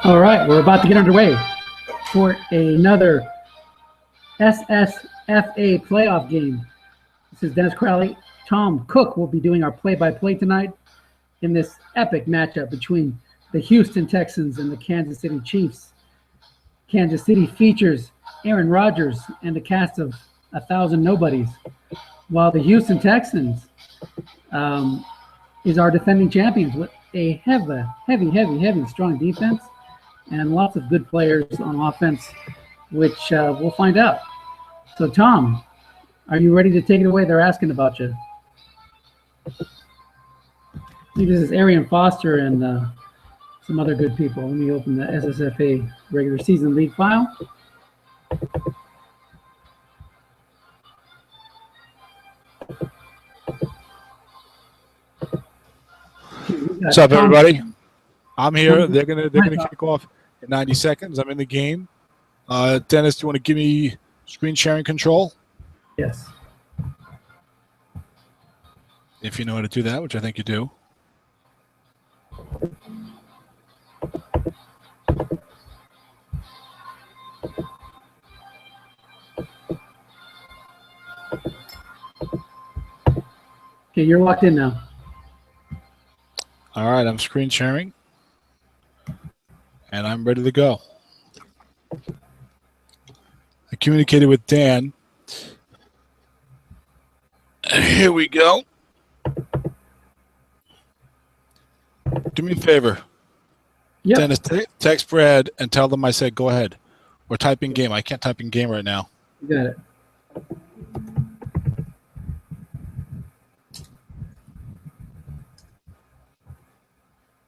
All right, we're about to get underway for another SSFA playoff game. This is Dennis Crowley. Tom Cook will be doing our play-by-play tonight in this epic matchup between the Houston Texans and the Kansas City Chiefs. Kansas City features Aaron Rodgers and a cast of 1,000 nobodies, while the Houston Texans is our defending champions with a heavy, strong defense and lots of good players on offense, which we'll find out. So, Tom, are you ready to take it away? They're asking about you. I think this is Arian Foster and some other good people. Let me open the SSFA regular season league file. What's up, everybody? I'm here. They're gonna kick off in 90 seconds. I'm in the game. Dennis, do you want to give me screen sharing control? Yes. If you know how to do that, which I think you do. Okay, you're locked in now. All right, I'm screen sharing, and I'm ready to go. I communicated with Dan. Here we go. Do me a favor. Yep. Dennis, text Brad and tell them I said go ahead. Or type in game. I can't type in game right now. You got it.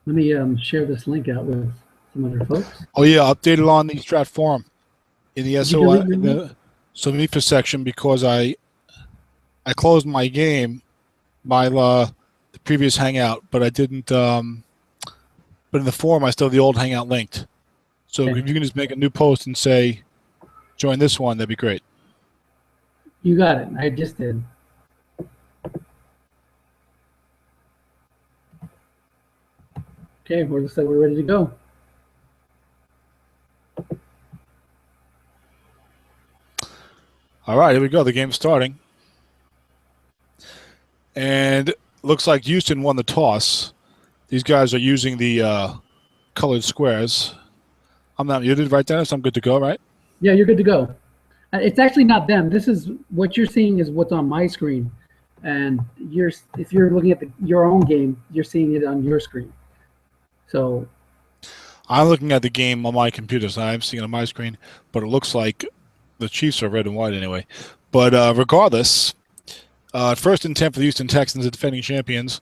Let me share this link out with some other folks. Oh, yeah, updated on the Strat forum in the SOI, in the Somifa section, because I closed my game by the previous Hangout, but I didn't. But in the forum, I still have the old Hangout linked. So Okay. if you can just make a new post and say, join this one, that'd be great. You got it. I just did. Okay, looks like we're ready to go. All right, here we go. The game's starting. And looks like Houston won the toss. These guys are using the colored squares. I'm not muted, right, Dennis? I'm good to go, right? Yeah, you're good to go. It's actually not them. This is what you're seeing is what's on my screen. And if you're looking at your own game, you're seeing it on your screen. So I'm looking at the game on my computer, so I'm seeing it on my screen, but it looks like the Chiefs are red and white anyway. But regardless, first and 10 for the Houston Texans, the defending champions,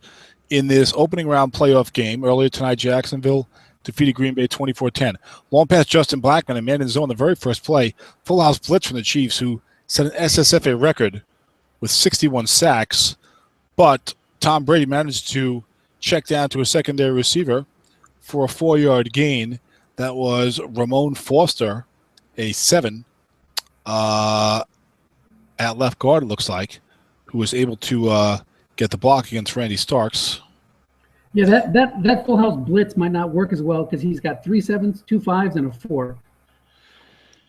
in this opening round playoff game. Earlier tonight, Jacksonville defeated Green Bay 24-10. Long pass Justin Blackmon, a man in zone the very first play. Full house blitz from the Chiefs, who set an SSFA record with 61 sacks. But Tom Brady managed to check down to a secondary receiver for a 4-yard gain. That was Ramon Foster, a 7 at left guard, it looks like, who was able to get the block against Randy Starks. yeah, that full house blitz might not work as well because he's got 3 7s, 2 5s, and a 4.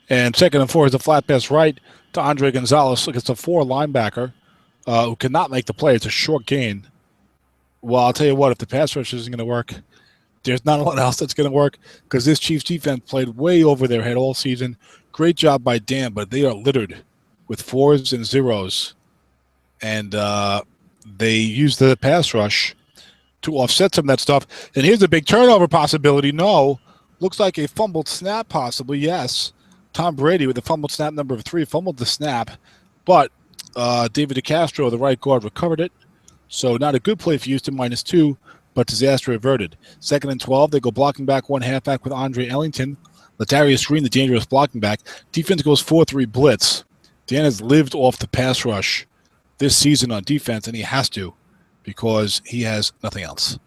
And second and 4 is a flat pass right to Andre Gonzalez against a 4 linebacker who cannot make the play. It's a short gain. Well, I'll tell you what, if the pass rush isn't going to work, there's not a lot else that's going to work because this Chiefs defense played way over their head all season. Great job by Dan, but they are littered with 4s and 0s. And they use the pass rush to offset some of that stuff. And here's a big turnover possibility. No. Looks like a fumbled snap possibly. Yes. Tom Brady with the fumbled snap number 3 fumbled the snap. But David DeCastro, the right guard, recovered it. So not a good play for Houston, -2, but disaster averted. Second and 12, they go blocking back one halfback with Andre Ellington. Latarius Green, the dangerous blocking back. Defense goes 4-3 blitz. Dan has lived off the pass rush this season on defense, and he has to because he has nothing else.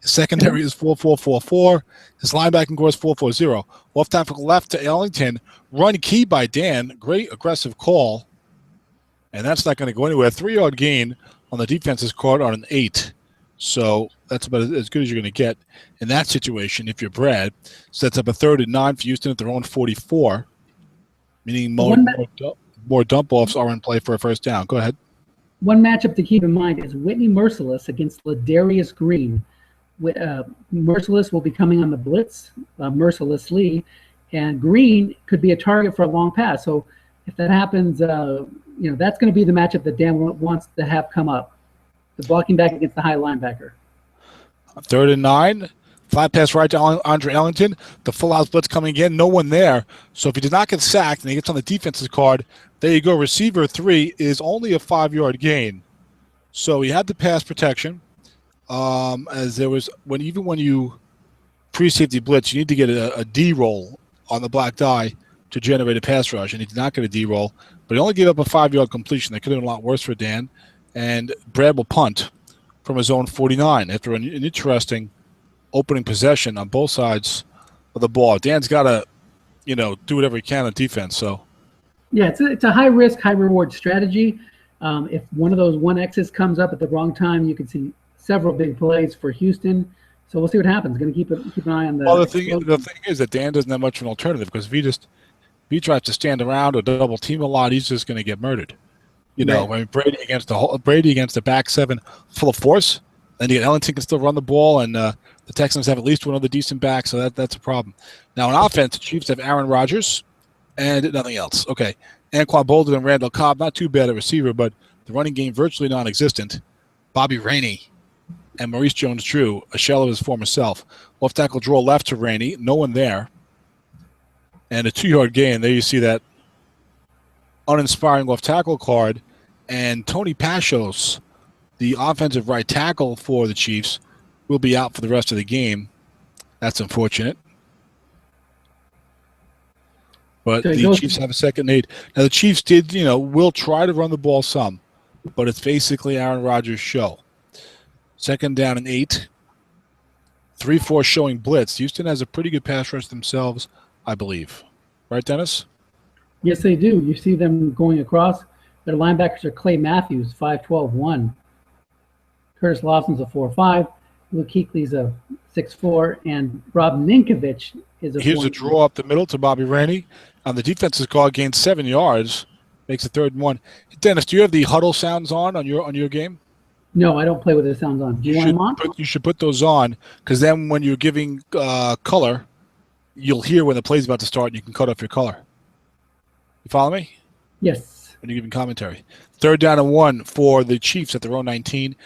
His secondary is 4-4-4-4. His linebacking core is 4-4-0. Off tackle left to Ellington. Run key by Dan. Great aggressive call. And that's not going to go anywhere. 3-yard gain on the defense's court on an 8. So That's about as good as you're going to get in that situation. If you're Brad, sets up a 3rd and 9 for Houston at their own 44, meaning more dump offs are in play for a first down. Go ahead. One matchup to keep in mind is Whitney Merciless against Ladarius Green. Merciless will be coming on the blitz mercilessly, and Green could be a target for a long pass. So if that happens, that's going to be the matchup that Dan wants to have come up. The blocking back against the high linebacker. 3rd and 9. Flat pass right to Andre Ellington. The full house blitz coming again. No one there. So if he does not get sacked and he gets on the defense's card, there you go. Receiver 3 is only a 5-yard gain. So he had the pass protection. As there was when you pre-safety blitz, you need to get a D roll on the black die to generate a pass rush, and he did not get a D roll. But he only gave up a 5-yard completion. That could have been a lot worse for Dan. And Brad will punt from his own 49 after an interesting opening possession on both sides of the ball. Dan's got to, do whatever he can on defense. So, yeah, it's a high risk, high reward strategy. If one of those 1X's comes up at the wrong time, you can see several big plays for Houston. So we'll see what happens. Going to keep an eye on the. Well, the thing is that Dan doesn't have much of an alternative because if he tries to stand around or double team a lot, he's just going to get murdered. Brady against the back 7 full of force, then you get Ellington can still run the ball, and the Texans have at least one other decent back, so that's a problem. Now on offense, the Chiefs have Aaron Rodgers and nothing else. Okay, Anquan Bolden and Randall Cobb, not too bad at receiver, but the running game virtually non-existent. Bobby Rainey and Maurice Jones-Drew, a shell of his former self. Left tackle draw left to Rainey, no one there, and a 2-yard gain. There you see that uninspiring left tackle card, and Tony Pashos, the offensive right tackle for the Chiefs, will be out for the rest of the game. That's unfortunate. But the Chiefs have a second need. Now the Chiefs will try to run the ball some, but it's basically Aaron Rodgers' show. 2nd down and 8. 3-4 showing blitz. Houston has a pretty good pass rush themselves, I believe. Right, Dennis? Yes, they do. You see them going across. Their linebackers are Clay Matthews, 5'12", Curtis Lawson's a 4'5", Luke Kuechly's a 6'4", and Rob Ninkovich is a 4'. Here's a draw up the middle to Bobby Rainey. On the defense's call, gains 7 yards, makes a 3rd and 1. Dennis, do you have the huddle sounds on your game? No, I don't play with the sounds on. Do you want them on? You should put those on, because then when you're giving color, you'll hear when the play's about to start, and you can cut off your color. You follow me? Yes. When you're giving commentary. 3rd down and 1 for the Chiefs at their own 19.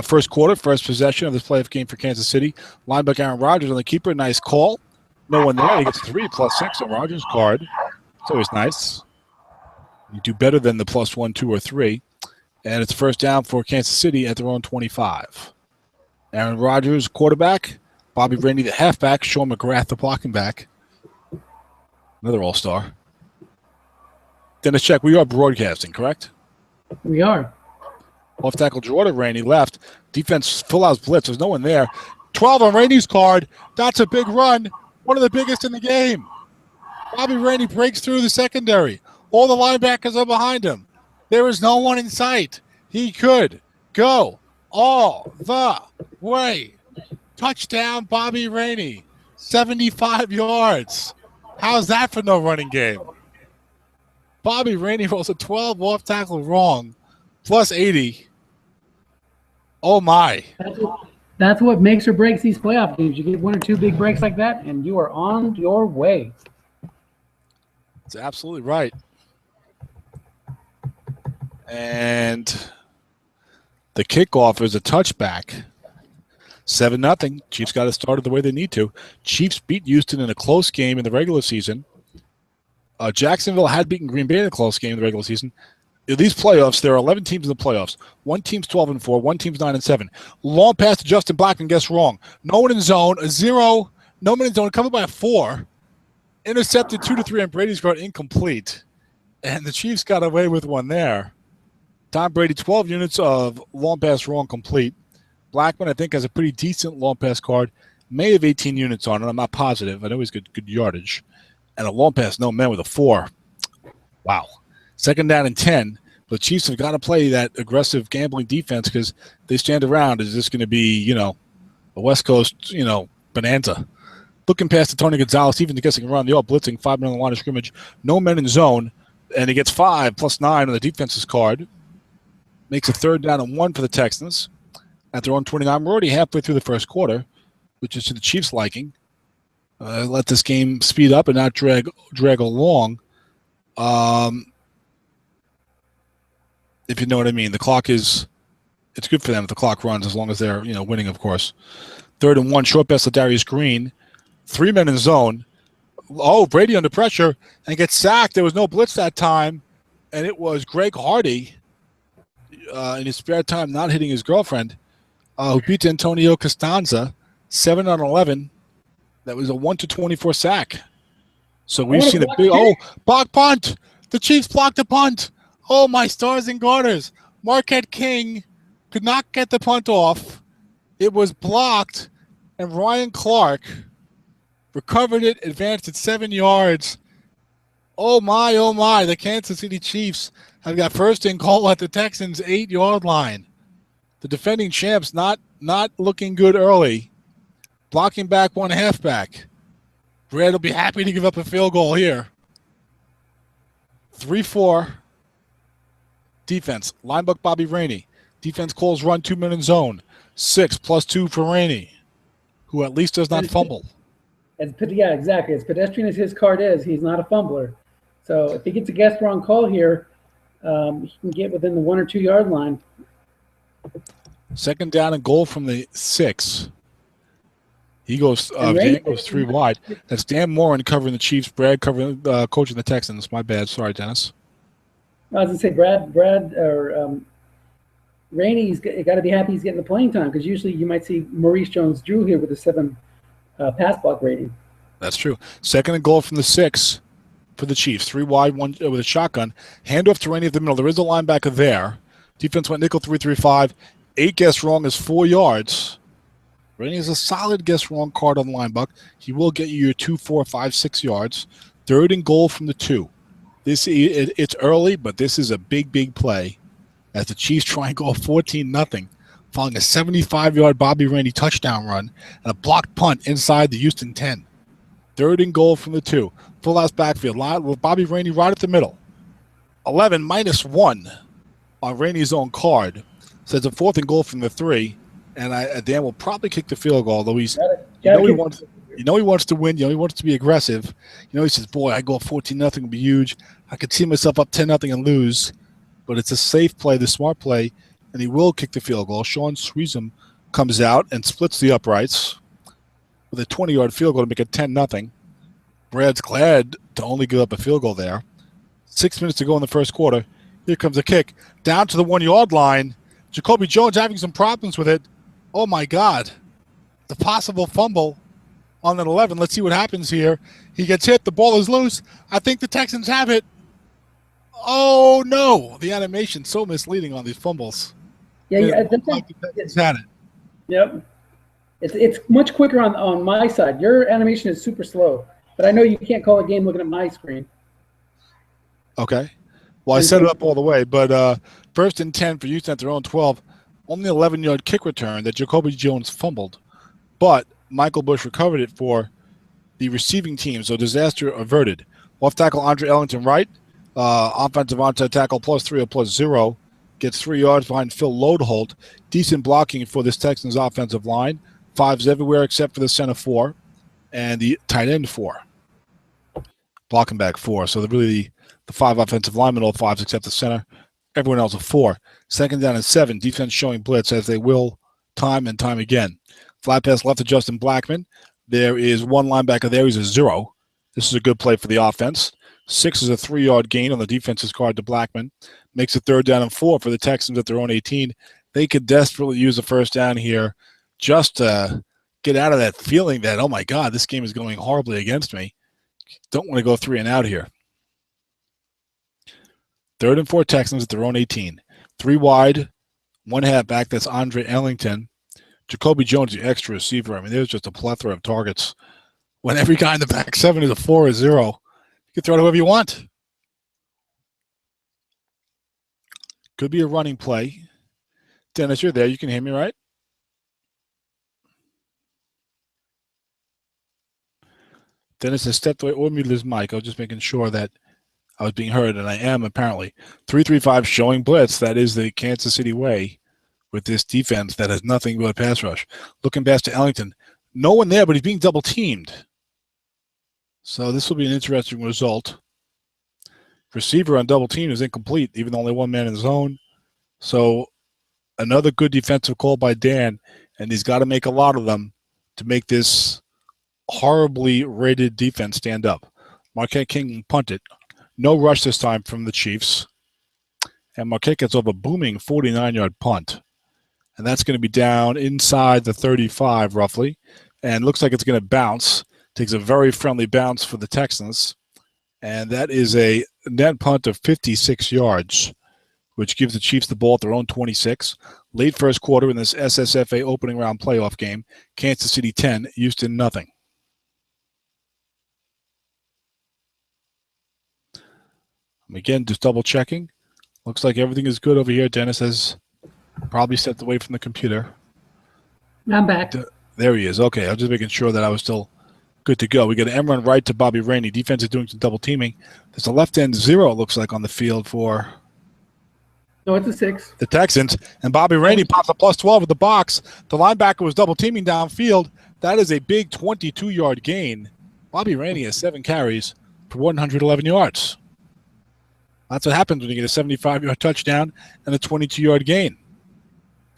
First quarter, first possession of this playoff game for Kansas City. Linebacker Aaron Rodgers on the keeper. Nice call. No one there. He gets 3 + 6 on Rodgers' card. It's always nice. You do better than the +1, 2, or 3. And it's first down for Kansas City at their own 25. Aaron Rodgers, quarterback. Bobby Rainey, the halfback. Sean McGrath, the blocking back. Another all-star. Dennis, check. We are broadcasting, correct? We are. Left tackle Jordan Rainey left. Defense full house blitz. There's no one there. 12 on Rainey's card. That's a big run. One of the biggest in the game. Bobby Rainey breaks through the secondary. All the linebackers are behind him. There is no one in sight. He could go all the way. Touchdown, Bobby Rainey. 75 yards. How's that for no running game? Bobby Rainey rolls a 12 off tackle wrong, +80. Oh, my. That's what makes or breaks these playoff games. You get 1 or 2 big breaks like that, and you are on your way. That's absolutely right. And the kickoff is a touchback. 7-0. Chiefs got it started the way they need to. Chiefs beat Houston in a close game in the regular season. Jacksonville had beaten Green Bay in a close game in the regular season. In these playoffs, there are 11 teams in the playoffs. One team's 12-4, one team's 9-7. Long pass to Justin Blackman, guess wrong. No one in zone, a 0. No one in zone, covered by a 4. Intercepted 2-3 on Brady's guard, incomplete. And the Chiefs got away with one there. Tom Brady, 12 units of long pass wrong complete. Blackman, I think, has a pretty decent long pass card. May have 18 units on it. I'm not positive. I know he's good yardage. And a long pass, no man with a 4. Wow. 2nd down and 10. The Chiefs have got to play that aggressive gambling defense because they stand around. Is this going to be, A West Coast, bonanza. Looking past to Tony Gonzalez, even guessing around the all blitzing, 5 men on the line of scrimmage, no men in zone, and he gets 5 plus 9 on the defense's card. Makes a 3rd down and 1 for the Texans at their own 29. We're already halfway through the first quarter, which is to the Chiefs' liking. Let this game speed up and not drag along. If you know what I mean. The clock it's good for them if the clock runs, as long as they're winning, of course. 3rd and 1, short pass to Darius Green. 3 men in zone. Oh, Brady under pressure and gets sacked. There was no blitz that time, and it was Greg Hardy in his spare time not hitting his girlfriend, who beat Antonio Costanza 7 on 11. That was a 1-24 sack. So we've seen a big block punt. The Chiefs blocked a punt. Oh, my stars and garters. Marquette King could not get the punt off. It was blocked, and Ryan Clark recovered it, advanced it 7 yards. Oh my, the Kansas City Chiefs have got first and goal at the Texans' 8-yard line. The defending champs not looking good early. Blocking back one halfback. Brad will be happy to give up a field goal here. 3-4. Defense. Linebacker Bobby Rainey. Defense calls run 2 men in zone. 6 plus 2 for Rainey, who at least does not fumble. Yeah, exactly. As pedestrian as his card is, he's not a fumbler. So if he gets a guess wrong call here, he can get within the 1 or 2 yard line. 2nd down and goal from the 6. He goes. Dan goes 3 wide. That's Dan Morin covering the Chiefs. Brad covering coaching the Texans. My bad. Sorry, Dennis. I was gonna say Brad or Rainey's got to be happy he's getting the playing time, because usually you might see Maurice Jones-Drew here with a 7 pass block rating. That's true. 2nd and goal from the 6 for the Chiefs. 3 wide, 1 with a shotgun. Handoff to Rainey at the middle. There is a linebacker there. Defense went nickel 3-3-5. 8 guess wrong is 4 yards. Rainey is a solid guess wrong card on the linebacker. He will get you your 2, 4, 5, 6 yards. 3rd and goal from the 2. It's early, but this is a big play as the Chiefs try and go 14-0, following a 75-yard Bobby Rainey touchdown run and a blocked punt inside the Houston 10. 3rd and goal from the 2. Full house backfield line with Bobby Rainey right at the middle. 11 minus 1 on Rainey's own card. So it's a 4th and goal from the 3. And Dan will probably kick the field goal, although he wants to win. He wants to be aggressive. He says, boy, I go up 14-0 would be huge. I could see myself up 10-0 and lose. But it's a safe play, the smart play, and he will kick the field goal. Sean Sweezum comes out and splits the uprights with a 20-yard field goal to make it 10-0. Brad's glad to only give up a field goal there. 6 minutes to go in the first quarter. Here comes a kick down to the 1-yard line. Jacoby Jones having some problems with it. Oh, my God. The possible fumble on that 11. Let's see what happens here. He gets hit. The ball is loose. I think the Texans have it. Oh, no. The animation's so misleading on these fumbles. Yeah, the Texans had it. Yep. It's much quicker on my side. Your animation is super slow. But I know you can't call a game looking at my screen. Okay. Well, I set it up all the way. But 1st and 10 for Houston at their own 12. Only 11-yard kick return that Jacoby Jones fumbled. But Michael Bush recovered it for the receiving team, so disaster averted. Left tackle Andre Ellington right. Offensive onside tackle +3 or +0. Gets 3 yards behind Phil Lodeholt. Decent blocking for this Texans offensive line. 5s everywhere except for the center 4 and the tight end 4. Blocking back 4. So really the 5 offensive linemen, all 5s except the center. Everyone else a 4. 2nd down and 7. Defense showing blitz as they will time and time again. Flat pass left to Justin Blackman. There is 1 linebacker there. He's a 0. This is a good play for the offense. 6 is a 3-yard gain on the defense's card to Blackman. Makes it 3rd down and 4 for the Texans at their own 18. They could desperately use a first down here just to get out of that feeling that, oh, my God, this game is going horribly against me. Don't want to go 3 and out here. 3rd and 4 Texans at their own 18. 3 wide, 1 halfback. That's Andre Ellington. Jacoby Jones, the extra receiver. I mean, there's just a plethora of targets. When every guy in the back 7 is a 4 or 0, you can throw it whoever you want. Could be a running play. Dennis, you're there. You can hear me, right? Dennis has stepped away or muted his mic. I was just making sure that I was being heard, and I am apparently. 3-3-5 showing blitz. That is the Kansas City way with this defense that has nothing but a pass rush. Looking past to Ellington. No one there, but he's being double teamed. So this will be an interesting result. Receiver on double team is incomplete, even though only one man in zone. So another good defensive call by Dan, and he's got to make a lot of them to make this horribly rated defense stand up. Marquette King punted. No rush this time from the Chiefs. And Marquette gets off a booming 49-yard punt. And that's going to be down inside the 35 roughly. And looks like it's going to bounce. Takes a very friendly bounce for the Texans. And that is a net punt of 56 yards, which gives the Chiefs the ball at their own 26. Late first quarter in this SSFA opening round playoff game. Kansas City 10, Houston nothing. Again, just double checking. Looks like everything is good over here. Dennis has probably stepped away from the computer. I'm back. There he is. Okay, I was just making sure that I was still good to go. We got an end run right to Bobby Rainey. Defense is doing some double teaming. There's a left end 0, it looks like, on the field for No, it's a 6. the Texans. And Bobby Rainey pops a +12 with the box. The linebacker was double teaming downfield. That is a big 22-yard gain. Bobby Rainey has 7 carries for 111 yards. That's what happens when you get a 75-yard touchdown and a 22-yard gain.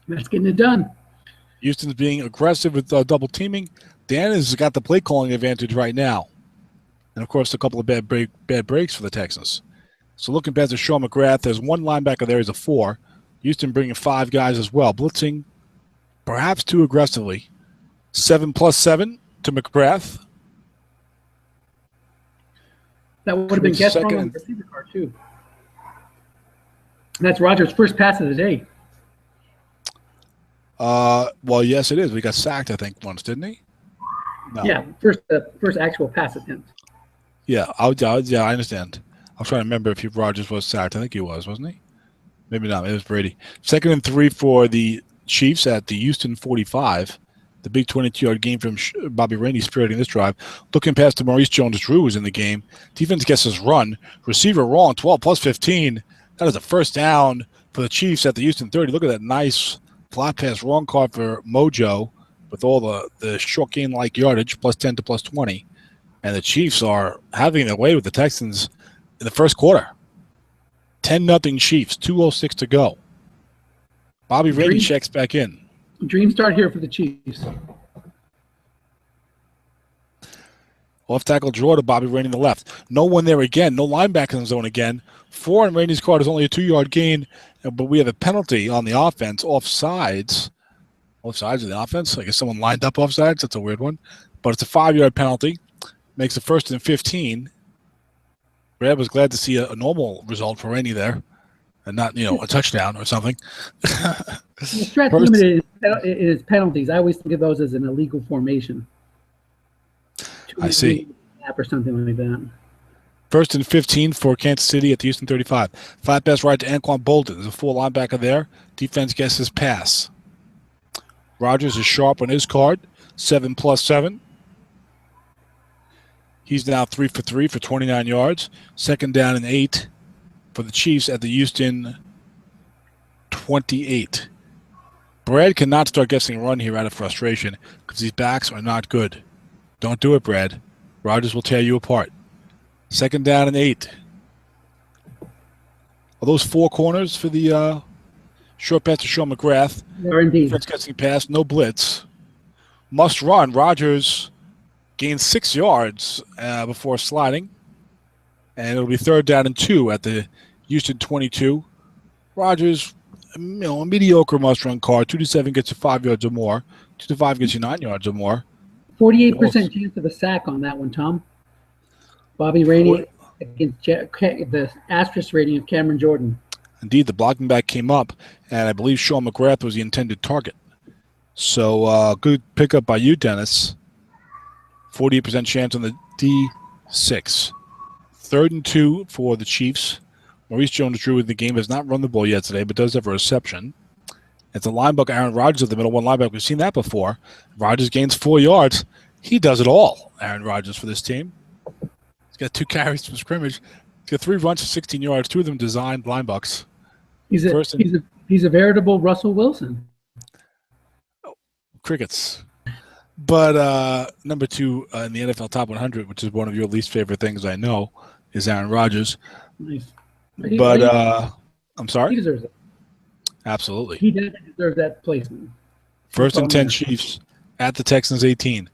That's getting it done. Houston's being aggressive with double teaming. Dan has got the play calling advantage right now. And, of course, a couple of bad breaks for the Texans. So looking past Sean McGrath, there's one linebacker there. He's a 4. Houston bringing 5 guys as well. Blitzing perhaps too aggressively. 7+7 to McGrath. That would have been guest wrong on the receiver card, too. That's Rogers' first pass of the day. Well, yes, it is. We got sacked, I think, once, didn't he? No. Yeah, first actual pass attempt. Yeah, I understand. I'm trying to remember if Rogers was sacked. I think he was, wasn't he? Maybe not. It was Brady. 2nd and 3 for the Chiefs at the Houston 45. The big 22-yard game from Bobby Rainey spearheading this drive. Looking past to Maurice Jones-Drew was in the game. Defense gets his run. Receiver wrong, 12+15. That is a first down for the Chiefs at the Houston 30. Look at that nice flat pass wrong call for Mojo with all the short gain-like yardage, +10 to +20. And the Chiefs are having their way with the Texans in the first quarter. 10-0 Chiefs, 2:06 to go. Bobby Rainey checks back in. Dream start here for the Chiefs. Off tackle draw to Bobby Rainey in the left. No one there again. No linebacker in the zone again. 4 on Rainey's card is only a 2-yard gain, but we have a penalty on the offense. Offsides. Offsides of the offense? I guess someone lined up offsides. That's a weird one. But it's a 5-yard penalty. Makes it 1st and 15. Brad was glad to see a normal result for Rainey there, and not, a touchdown or something. The stretch limited is penalties. I always think of those as an illegal formation. I see. Or something like that. 1st and 15 for Kansas City at the Houston 35. Flat pass right to Anquan Bolden. There's a 4 linebacker there. Defense gets his pass. Rogers is sharp on his card. 7+7. He's now 3 for 3 for 29 yards. 2nd down and 8 for the Chiefs at the Houston 28. Brad cannot start guessing run here out of frustration because these backs are not good. Don't do it, Brad. Rogers will tear you apart. 2nd down and 8. Are those 4 corners for the short pass to Sean McGrath? They're indeed. Defense getting past, no blitz. Must run. Rogers gains 6 yards before sliding. And it'll be 3rd down and 2 at the Houston 22. Rogers, a mediocre must-run card. 2 to 7 gets you 5 yards or more. 2 to 5 gets you 9 yards or more. 48% chance of a sack on that one, Tom. Bobby Rainey against the asterisk rating of Cameron Jordan. Indeed, the blocking back came up, and I believe Sean McGrath was the intended target. So good pickup by you, Dennis. 48% chance on the D6. 3rd and 2 for the Chiefs. Maurice Jones-Drew in the game has not run the ball yet today, but does have a reception. It's a linebacker, Aaron Rodgers, at the middle one linebacker. We've seen that before. Rodgers gains 4 yards. He does it all, Aaron Rodgers, for this team. He's got 2 carries from scrimmage. He's got 3 runs for 16 yards, 2 of them designed blind bucks. He's a veritable Russell Wilson. Crickets. But number 2 in the NFL Top 100, which is one of your least favorite things I know, is Aaron Rodgers. Nice. I'm sorry? He deserves it. Absolutely. He deserves that placement. First and 10 Chiefs at the Texans 18.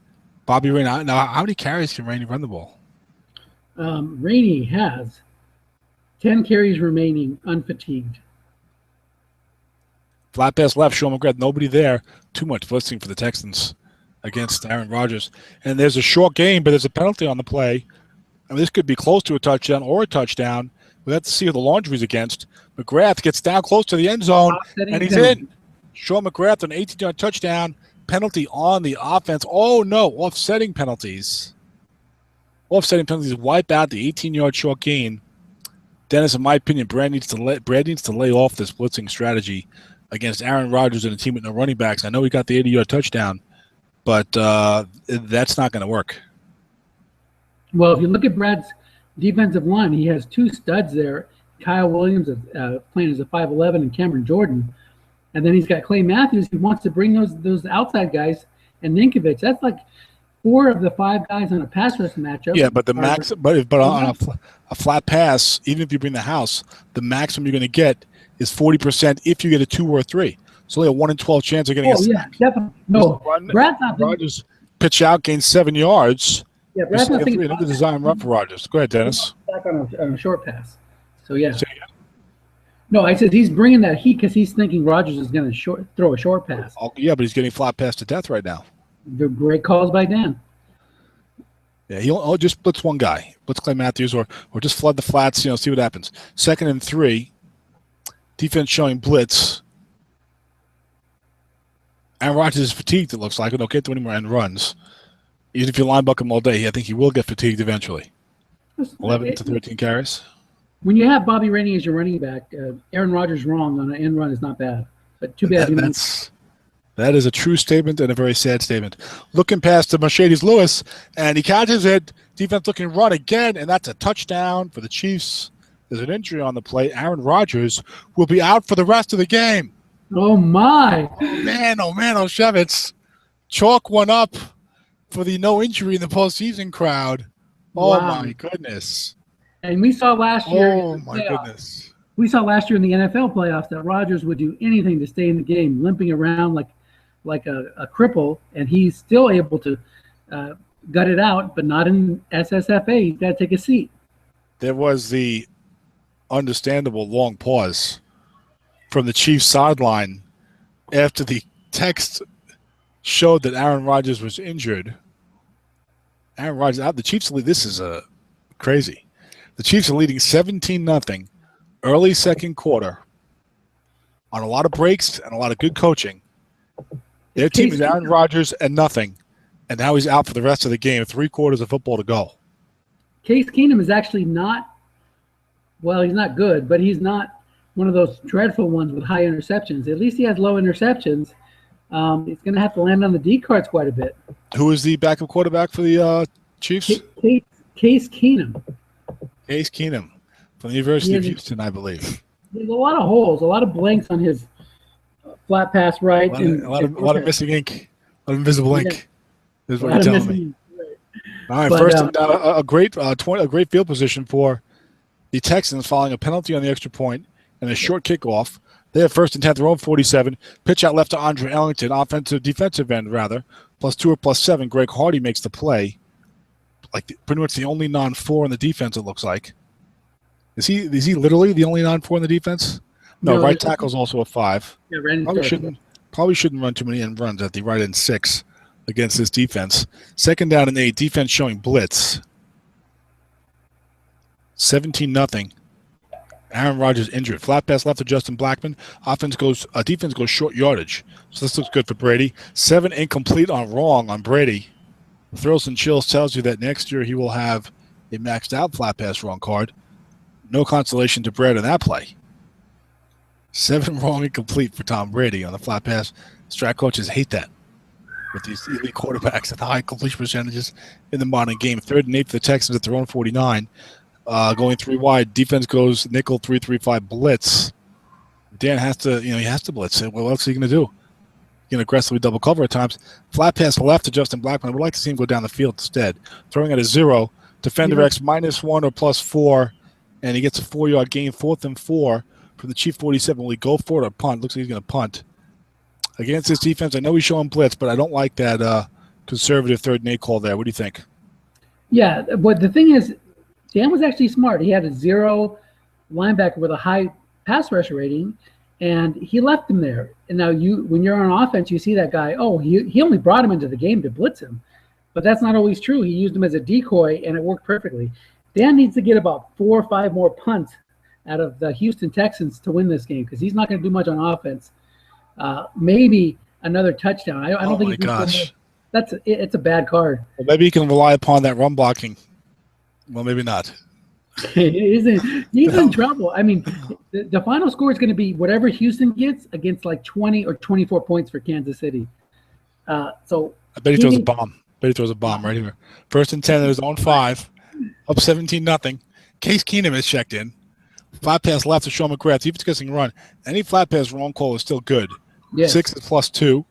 Bobby Rainey. Now, how many carries can Rainey run the ball? Rainey has 10 carries remaining unfatigued. Flat pass left, Sean McGrath. Nobody there. Too much blitzing for the Texans against Aaron Rodgers. And there's a short game, but there's a penalty on the play. I mean, this could be close to a touchdown or a touchdown. We have to see who the laundry's against. McGrath gets down close to the end zone, and he's in. Sean McGrath, an 18-yard touchdown. Penalty on the offense. Oh, no, offsetting penalties. Offsetting penalties wipe out the 18-yard short gain. Dennis, in my opinion, Brad needs to lay off this blitzing strategy against Aaron Rodgers and a team with no running backs. I know he got the 80-yard touchdown, but that's not going to work. Well, if you look at Brad's defensive line, he has 2 studs there. Kyle Williams playing as a 5'11", and Cameron Jordan. And then he's got Clay Matthews. He wants to bring those outside guys, and Ninkovich. That's like 4 of the 5 guys on a pass rush matchup. Yeah, but on a flat pass, even if you bring the house, the maximum you're going to get is 40% if you get a 2 or a 3. So only a 1 in 12 chance of getting a sack. Definitely. No, Brad's not. Rodgers pitch out, gains 7 yards. Yeah, Brad's not thinking another design run for Rodgers. Go ahead, Dennis. Back on a short pass. So yeah. No, I said he's bringing that heat because he's thinking Rodgers is going to throw a short pass. Oh, yeah, but he's getting flat pass to death right now. The great calls by Dan. Yeah, he'll just blitz one guy, blitz Clay Matthews, or just flood the flats. See what happens. 2nd and 3, defense showing blitz. Aaron Rodgers is fatigued. It looks like it. Okay, 20 more end runs. Even if you line buck him all day, I think he will get fatigued eventually. 11 to 13 carries. When you have Bobby Rainey as your running back, Aaron Rodgers wrong on an end run is not bad. But too bad. That is a true statement and a very sad statement. Looking past to Mercedes Lewis, and he catches it. Defense looking run again, and that's a touchdown for the Chiefs. There's an injury on the play. Aaron Rodgers will be out for the rest of the game. Oh, my. Oh, man, Oshevitz. Chalk one up for the no injury in the postseason crowd. Oh, wow. My goodness. And we saw last year. Oh, my goodness. We saw last year in the NFL playoffs that Rodgers would do anything to stay in the game, limping around like a cripple, and he's still able to gut it out, but not in SSFA. He's got to take a seat. There was the understandable long pause from the Chiefs sideline after the text showed that Aaron Rodgers was injured. Aaron Rodgers out. The Chiefs lead. This is crazy. The Chiefs are leading 17-0 early second quarter on a lot of breaks and a lot of good coaching. Their team is Aaron Rodgers and nothing, and now he's out for the rest of the game. 3 quarters of football to go. Case Keenum is actually not – well, he's not good, but he's not one of those dreadful ones with high interceptions. At least he has low interceptions. He's going to have to land on the D cards quite a bit. Who is the backup quarterback for the Chiefs? Case Keenum. Case Keenum from the University of Houston, I believe. There's a lot of holes, a lot of blanks on his flat pass right. A lot of missing ink, a lot of invisible ink. Is what you're telling me. All right, first a great field position for the Texans following a penalty on the extra point and a short kickoff. They have 1st and 10, their own 47. Pitch out left to Andre Ellington, defensive end rather. +2 or +7. Greg Hardy makes the play. Pretty much the only non-4 in the defense, it looks like. Is he literally the only non-4 in the defense? No, right tackle's also a 5. Yeah, probably shouldn't run too many end runs at the right end 6 against this defense. 2nd down and 8, defense showing blitz. 17-0. Aaron Rodgers injured. Flat pass left to Justin Blackman. Defense goes short yardage. So this looks good for Brady. 7 incomplete on wrong on Brady. Thrills and Chills tells you that next year he will have a maxed out flat pass wrong card. No consolation to Brad in that play. 7 wrong incomplete for Tom Brady on the flat pass. Strat coaches hate that. with these elite quarterbacks at the high completion percentages in the modern game. 3rd and 8 for the Texans at their own 49. Going 3 wide. Defense goes nickel 3-3-5 blitz. Dan has to, he has to blitz it. What else is he going to do? He can aggressively double cover at times. Flat pass left to Justin Blackman. I would like to see him go down the field instead. Throwing at a 0. Defender X -1 or +4. And he gets a 4-yard gain, 4th and 4 from the Chief 47. Will he go for it or punt? Looks like he's going to punt. Against this defense, I know he's showing blitz, but I don't like that conservative 3rd and 8 call there. What do you think? Yeah, but the thing is, Dan was actually smart. He had a 0 linebacker with a high pass rusher rating, and he left him there. And now when you're on offense, you see that guy, he only brought him into the game to blitz him. But that's not always true. He used him as a decoy, and it worked perfectly. Dan needs to get about 4 or 5 more punts out of the Houston Texans to win this game because he's not going to do much on offense. Maybe another touchdown. I don't think. Oh my gosh, it's a bad card. Well, maybe he can rely upon that run blocking. Well, maybe not. He's in trouble. I mean, the final score is going to be whatever Houston gets against like 20 or 24 points for Kansas City. So I bet he throws a bomb. He throws a bomb right here. 1st and 10 at his own 5, up 17-0. Case Keenum is checked in. Flat pass left to Sean McGrath. Even discussing run. Any flat pass wrong call is still good. Yes. 6 is +2.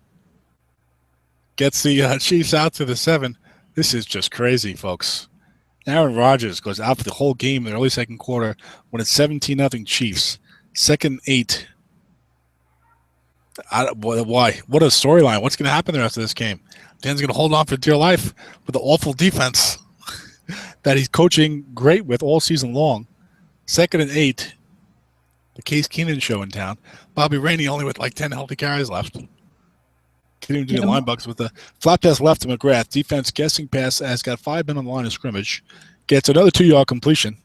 Gets the Chiefs out to the 7. This is just crazy, folks. Aaron Rodgers goes out for the whole game in the early second quarter when it's 17-0 Chiefs. 2nd and 8. Why? What a storyline. What's going to happen the rest of this game? Dan's going to hold on for dear life with the awful defense that he's coaching great with all season long. 2nd and 8. The Case Keenan show in town. Bobby Rainey only with like 10 healthy carries left. Can't even do the linebuckers with the flat pass left to McGrath. Defense guessing pass has got 5 men on the line of scrimmage. Gets another 2-yard completion.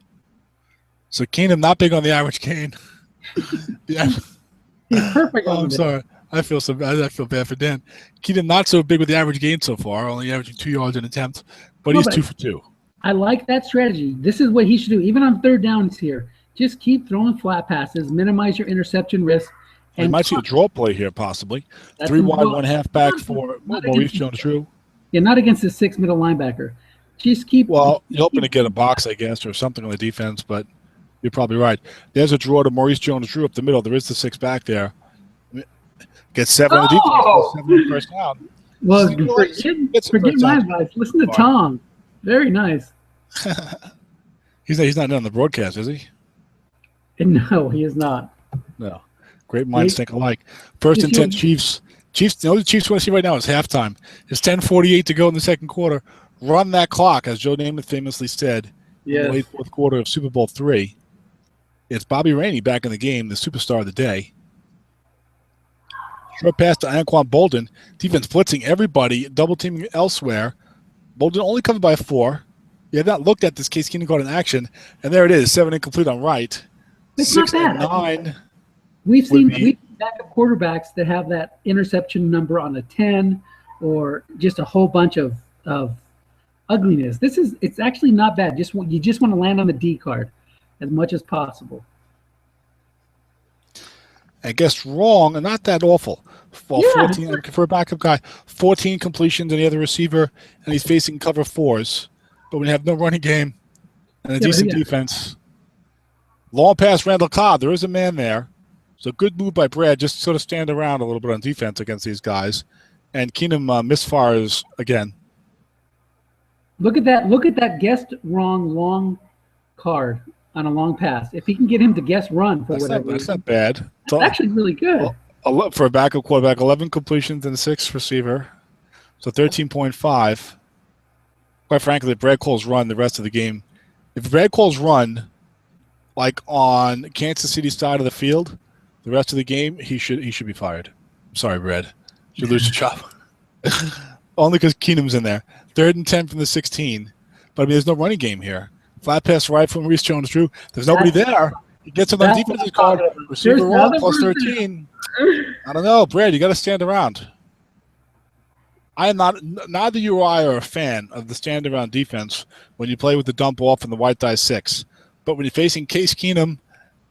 So Keenan not big on the average gain. Yeah. He's perfect. I'm sorry. I feel bad for Dan. Keenan not so big with the average gain so far, only averaging 2 yards an attempt, but he's 2 for 2. I like that strategy. This is what he should do, even on 3rd downs here. Just keep throwing flat passes, minimize your interception risk. And might see a draw play here, possibly. 3 wide, 1 halfback for Maurice Jones-Drew. Yeah, not against the 6 middle linebacker. Just keep. Well, you're hoping to get a box, I guess, or something on the defense, but you're probably right. There's a draw to Maurice Jones-Drew up the middle. There is the 6 back there. Gets 7 on the defense, 7 on the first down. Well, forget my advice. Listen to Tom. Very nice. He's not on the broadcast, is he? No, he is not. No. Great minds think alike. 1st and 10 Chiefs. The Chiefs want to see right now is halftime. It's 10:48 to go in the second quarter. Run that clock, as Joe Namath famously said in the late 4th quarter of Super Bowl III. It's Bobby Rainey back in the game, the superstar of the day. Short pass to Anquan Bolden. Defense blitzing everybody, double teaming elsewhere. Bolden only covered by 4. You have not looked at this Case Keenum card in action, and there it is, 7 incomplete on right. It's 6 not bad. And 9. We've seen backup quarterbacks that have that interception number on a 10 or just a whole bunch of ugliness. It's actually not bad. You just want to land on the D card as much as possible. I guess wrong and not that awful. 14 for a backup guy. 14 completions in the other receiver, and he's facing cover 4s. But we have no running game and a decent defense. Long pass, Randall Cobb. There is a man there. So good move by Brad, just sort of stand around a little bit on defense against these guys. And Keenum misfires again. Look at that guessed wrong long card on a long pass. If he can get him to guess run for whatever that's not bad. It's actually really good. For a backup quarterback, 11 completions and 6 receiver. So 13.5. Quite frankly, if Brad calls run the rest of the game, if Brad calls run like on Kansas City side of the field, the rest of the game, he should be fired. I'm sorry, Brad. You should lose your job. Only because Keenum's in there. 3rd and 10 from the 16. But I mean, there's no running game here. Flat pass right from Maurice Jones-Drew. There's nobody there. He gets him on the defensive card. Receiver 1 plus 13. I don't know, Brad. You got to stand around. I am not. Neither you or I are a fan of the stand around defense when you play with the dump off and the white die 6. But when you're facing Case Keenum,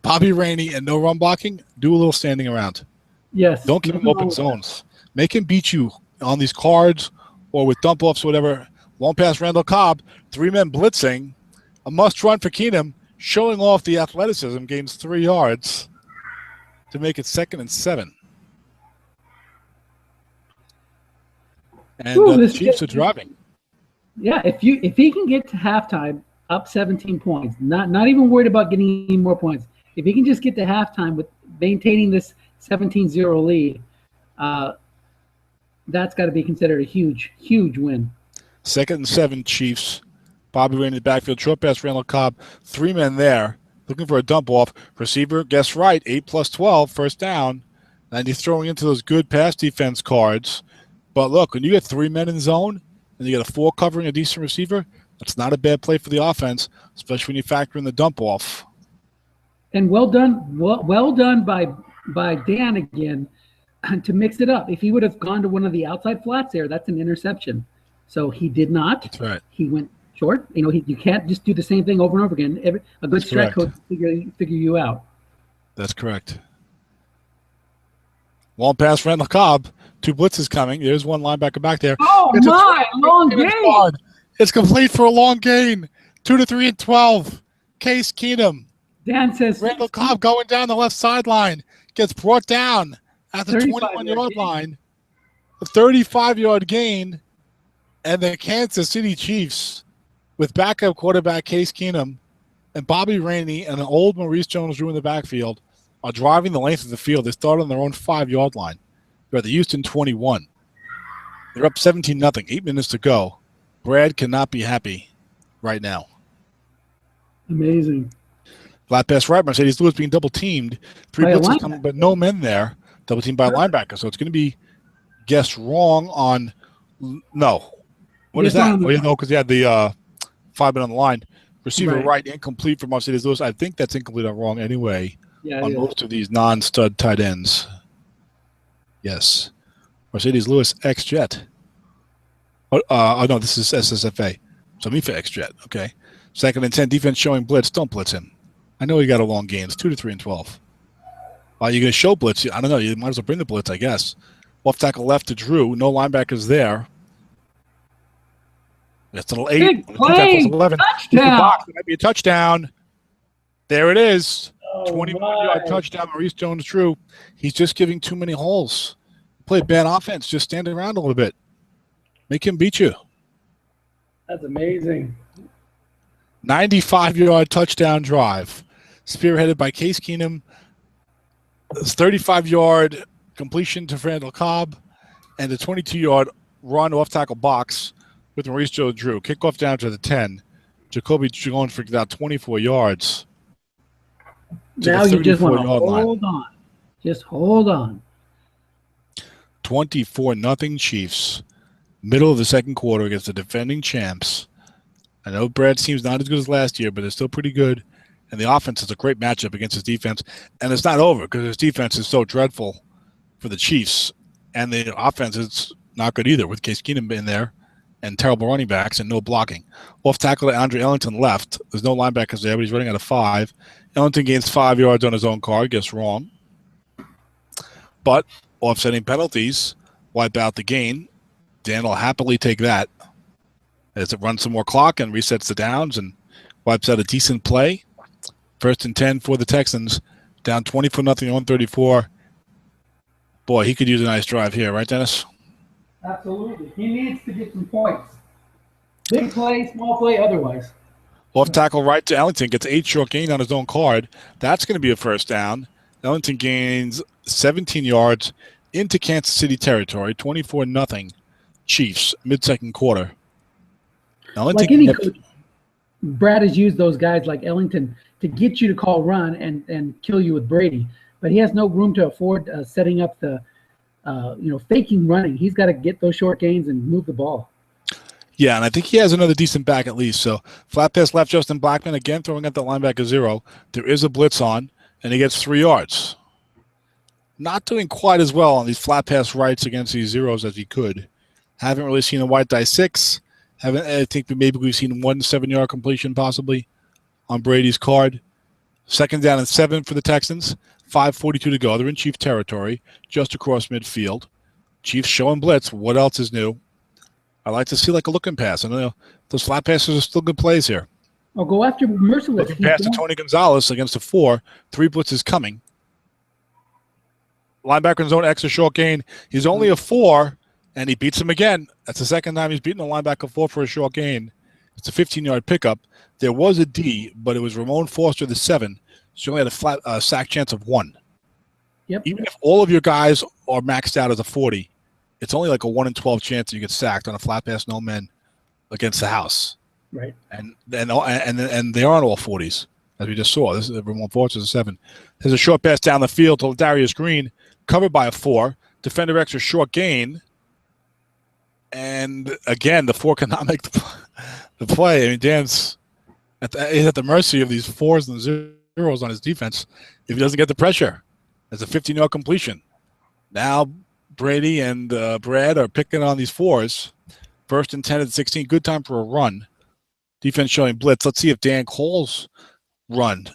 Bobby Rainey, and no run blocking, do a little standing around. Yes. Don't give him open zones. Make him beat you on these cards or with dump offs or whatever. Long pass Randall Cobb, 3 men blitzing. A must run for Keenum, showing off the athleticism, gains 3 yards to make it 2nd and 7. And the Chiefs are driving. Yeah, if he can get to halftime up 17 points, not even worried about getting any more points. If he can just get to halftime with maintaining this 17-0 lead, that's got to be considered a huge, huge win. 2nd and 7, Chiefs. Bobby Ray in the backfield, short pass, Randall Cobb, 3 men there, looking for a dump off. Receiver, guess right, 8 plus 12, first down. And he's throwing into those good pass defense cards. But look, when you get 3 men in zone and you get a 4 covering a decent receiver, that's not a bad play for the offense, especially when you factor in the dump off. And well done by Dan again to mix it up. If he would have gone to one of the outside flats there, that's an interception. So he did not. That's right. He went short. You can't just do the same thing over and over again. A good strat coach figure you out. That's correct. Long pass, Randall Cobb. 2 blitzes coming. There's 1 linebacker back there. Oh, long gain. It's complete for a long gain. 2 to 3 and 12. Case Keenum. Dan says Randall Cobb going down the left sideline. Gets brought down at the 21-yard line. A 35-yard gain. And the Kansas City Chiefs, with backup quarterback Case Keenum and Bobby Rainey and an old Maurice Jones-Drew in the backfield, are driving the length of the field. They start on their own 5-yard line. They're at the Houston 21. They're up 17-0, 8 minutes to go. Brad cannot be happy right now. Amazing. Flat pass right, Mercedes Lewis being double-teamed. 3 blitzes coming, but no men there. Double-teamed by a linebacker. So it's going to be guessed wrong on – no. What is that? Well, because he had the 5 men on the line. Receiver right, incomplete for Mercedes Lewis. I think that's incomplete or wrong anyway on most of these non-stud tight ends. Yes. Mercedes Lewis, X-Jet. Oh, no, this is SSFA. So me for X-Jet. Okay. 2nd and 10, defense showing blitz. Don't blitz him. I know he got a long gain. It's 2 to 3 and 12. You're going to show blitz. I don't know. You might as well bring the blitz, I guess. Left tackle left to Drew. No linebackers there. That's an 8. Big play. 11. Touchdown. It might be a touchdown. There it is. 21-yard touchdown, Maurice Jones-Drew. He's just giving too many holes. Play bad offense. Just stand around a little bit. Make him beat you. That's amazing. 95-yard touchdown drive. Spearheaded by Case Keenum. 35-yard completion to Randall Cobb. And a 22-yard run off tackle box with Maurice Jones-Drew. Kickoff down to the 10. Jacoby going for about 24 yards. Now you just want to hold on. Just hold on. 24-0 Chiefs. Middle of the second quarter against the defending champs. I know Brad's team's not as good as last year, but they're still pretty good. And the offense is a great matchup against his defense. And it's not over because his defense is so dreadful for the Chiefs. And the offense is not good either with Case Keenum in there and terrible running backs and no blocking. Off tackle to Andre Ellington left. There's no linebackers there, but he's running out of 5. Ellington gains 5 yards on his own card. Guess wrong. But offsetting penalties wipe out the gain. Dan will happily take that as it runs some more clock and resets the downs and wipes out a decent play. 1st and 10 for the Texans. Down 24-0 on 34. Boy, he could use a nice drive here, right, Dennis? Absolutely. He needs to get some points. Big play, small play, otherwise. Off tackle right to Ellington. Gets 8 short gain on his own card. That's going to be a first down. Ellington gains 17 yards into Kansas City territory. 24-0 Chiefs, mid-second quarter. Like any coach, Brad has used those guys like Ellington to get you to call run and kill you with Brady. But he has no room to afford setting up the faking running. He's got to get those short gains and move the ball. Yeah, and I think he has another decent back at least. So flat pass left, Justin Blackman again throwing at the linebacker 0. There is a blitz on, and he gets 3 yards. Not doing quite as well on these flat pass rights against these zeros as he could. Haven't really seen a white die 6. I think maybe we've seen 1 7-yard completion possibly on Brady's card. 2nd down and 7 for the Texans. 5:42 to go. They're in Chief territory, just across midfield. Chiefs showing blitz. What else is new? I like to see like a looking pass. I know those flat passes are still good plays here. Oh, go after Merciless. Looking pass to Tony Gonzalez against a 4. 3 blitz is coming. Linebacker in zone X, a short gain. He's only a 4, and he beats him again. That's the second time he's beaten a linebacker 4 for a short gain. It's a 15-yard pickup. There was a D, but it was Ramon Foster, the 7. So you only had a flat sack chance of 1. Yep. Even if all of your guys are maxed out as a 40, it's only like a 1 in 12 chance that you get sacked on a flat pass, no men against the house. Right. And they aren't all 40s, as we just saw. This is Ramon Foster, the 7. There's a short pass down the field to Darius Green, covered by a 4. Defender extra short gain. And again, the 4 cannot make the play. I mean, Dan's he's at the mercy of these 4s and 0s on his defense if he doesn't get the pressure. It's a 15-yard completion. Now Brady and Brad are picking on these 4s. 1st and 10 at 16. Good time for a run. Defense showing blitz. Let's see if Dan calls run.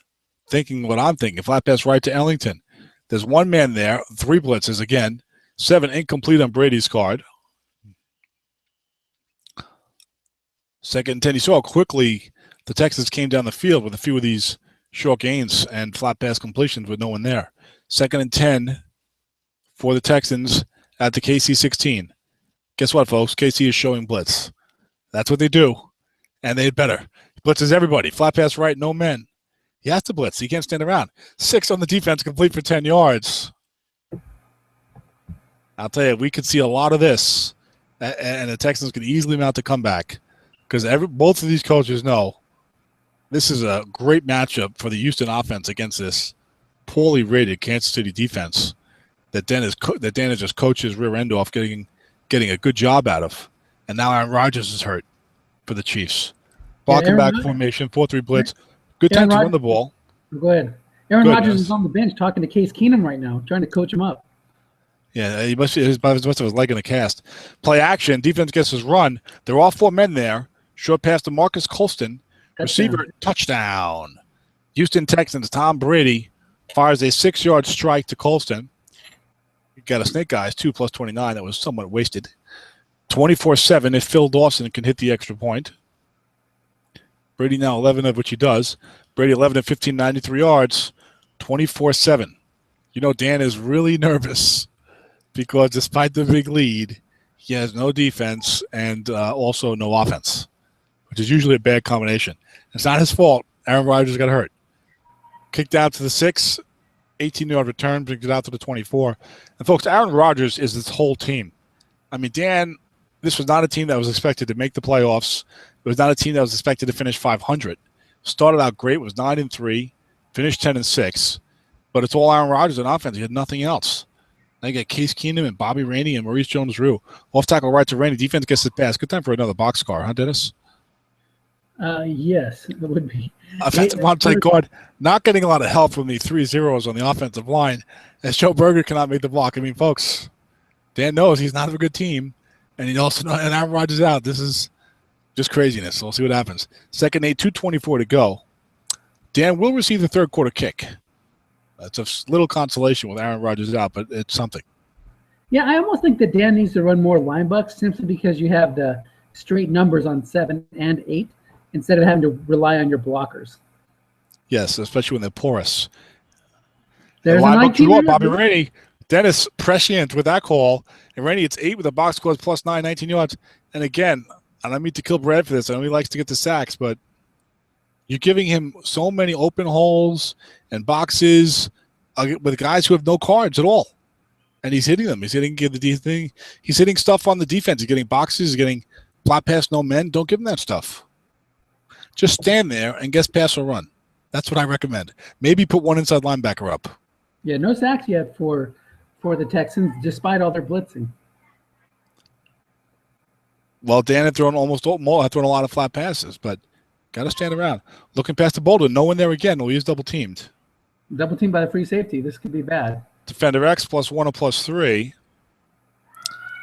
Thinking what I'm thinking. Flat pass right to Ellington. There's 1 man there. 3 blitzes again. 7 incomplete on Brady's card. 2nd and 10. You saw how quickly the Texans came down the field with a few of these short gains and flat pass completions with no one there. 2nd and 10 for the Texans at the KC 16. Guess what, folks? KC is showing blitz. That's what they do, and they better. Blitzes everybody. Flat pass right, no men. He has to blitz. He can't stand around. 6 on the defense, complete for 10 yards. I'll tell you, we could see a lot of this, and the Texans could easily mount a comeback because both of these coaches know this is a great matchup for the Houston offense against this poorly rated Kansas City defense that Dan has just coached his rear end off getting a good job out of. And now Aaron Rodgers is hurt for the Chiefs. Blocking back formation, 4-3 blitz. Good time to run the ball. Go ahead. Aaron Rodgers is on the bench talking to Case Keenum right now, trying to coach him up. Yeah, he must have his leg in a cast. Play action. Defense gets his run. There are all 4 men there. Short pass to Marcus Colston. Receiver, touchdown. Houston Texans, Tom Brady fires a 6-yard strike to Colston. You got a snake eyes, 2 plus 29. That was somewhat wasted. 24-7 if Phil Dawson can hit the extra point. Brady now 11 of which he does. Brady 11 of 15, 93 yards, 24-7. You know, Dan is really nervous because despite the big lead, he has no defense and also no offense, which is usually a bad combination. It's not his fault. Aaron Rodgers got hurt. Kicked out to the 6, 18-yard return, brings it out to the 24. And, folks, Aaron Rodgers is this whole team. I mean, Dan, this was not a team that was expected to make the playoffs. It was not a team that was expected to finish 500. Started out great, was 9-3, finished 10-6. But it's all Aaron Rodgers on offense. He had nothing else. Now you got Case Keenum and Bobby Rainey and Maurice Jones-Rue. Off tackle right to Rainey. Defense gets the pass. Good time for another boxcar, huh, Dennis? Yes, it would be. Offensive onside guard, not getting a lot of help from the 3 zeros on the offensive line, as Joe Berger cannot make the block. I mean, folks, Dan knows he's not a good team, and he also knows, and Aaron Rodgers out. This is just craziness. So we'll see what happens. 2nd 8, 2:24 to go. Dan will receive the 3rd quarter kick. That's a little consolation with Aaron Rodgers out, but it's something. Yeah, I almost think that Dan needs to run more line bucks simply because you have the straight numbers on 7 and 8. Instead of having to rely on your blockers. Yes, especially when they're porous. There's Bobby Rainey. Dennis prescient with that call. And Rainey, it's 8 with a box score plus 9, 19 yards. And again, I don't mean to kill Brad for this. I know he likes to get the sacks, but you're giving him so many open holes and boxes with guys who have no cards at all. And he's hitting them. He's hitting stuff on the defense. He's getting boxes. He's getting flat pass, no men. Don't give him that stuff. Just stand there and guess pass or run. That's what I recommend. Maybe put 1 inside linebacker up. Yeah, no sacks yet for the Texans, despite all their blitzing. Well, Dan had thrown a lot of flat passes, but got to stand around. Looking past the boulder, no one there again. Well, he's double teamed. Double teamed by the free safety. This could be bad. Defender X plus 1 or plus 3.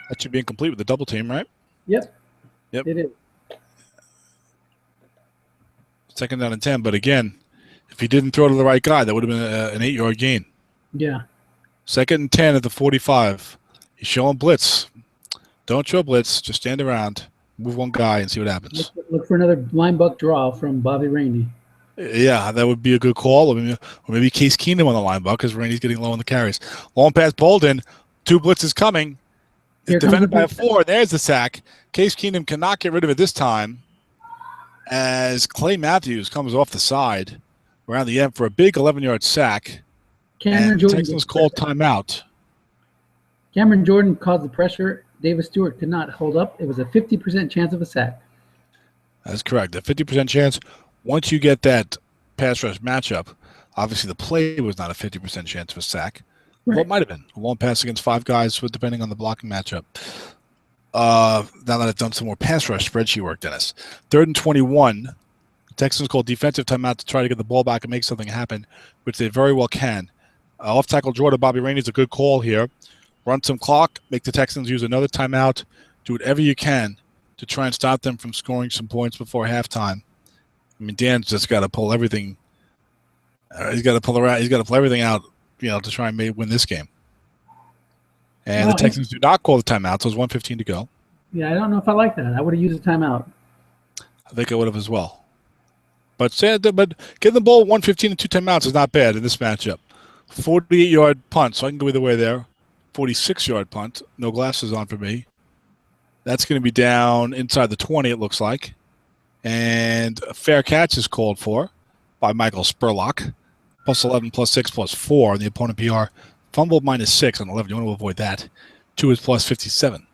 That should be incomplete with the double team, right? Yep. It is. 2nd down and 10, but again, if he didn't throw to the right guy, that would have been an 8-yard gain. Yeah. 2nd and 10 at the 45. He's showing blitz. Don't show blitz. Just stand around, move one guy, and see what happens. Look for another linebuck draw from Bobby Rainey. Yeah, that would be a good call. Or maybe Case Keenum on the linebacker because Rainey's getting low on the carries. Long pass, Bolden. 2 blitzes coming. It's defended by a 4. There's the sack. Case Keenum cannot get rid of it this time as Clay Matthews comes off the side around the end for a big 11-yard sack. And the Texans called timeout. Cameron Jordan caused the pressure. Davis Stewart could not hold up. It was a 50% chance of a sack. That's correct. A 50% chance. Once you get that pass rush matchup, obviously the play was not a 50% chance of a sack. Right. Well, it might have been a long pass against 5 guys, depending on the blocking matchup. Now that I've done some more pass rush spreadsheet work, Dennis. 3rd and 21. Texans called defensive timeout to try to get the ball back and make something happen, which they very well can. Off tackle draw to Bobby Rainey is a good call here. Run some clock, make the Texans use another timeout. Do whatever you can to try and stop them from scoring some points before halftime. I mean, Dan's just got to pull everything. He's got to pull everything out, to try and win this game. And the Texans do not call the timeout, so there's 1:15 to go. Yeah, I don't know if I like that. I would have used a timeout. I think I would have as well. But getting the ball 1:15 and 2 timeouts is not bad in this matchup. 48-yard punt, so I can go either way there. 46-yard punt, no glasses on for me. That's going to be down inside the 20, it looks like. And a fair catch is called for by Michael Spurlock. +11, +6, +4 on the opponent PR. Fumble -6 on 11. You want to avoid that. 2 is +57.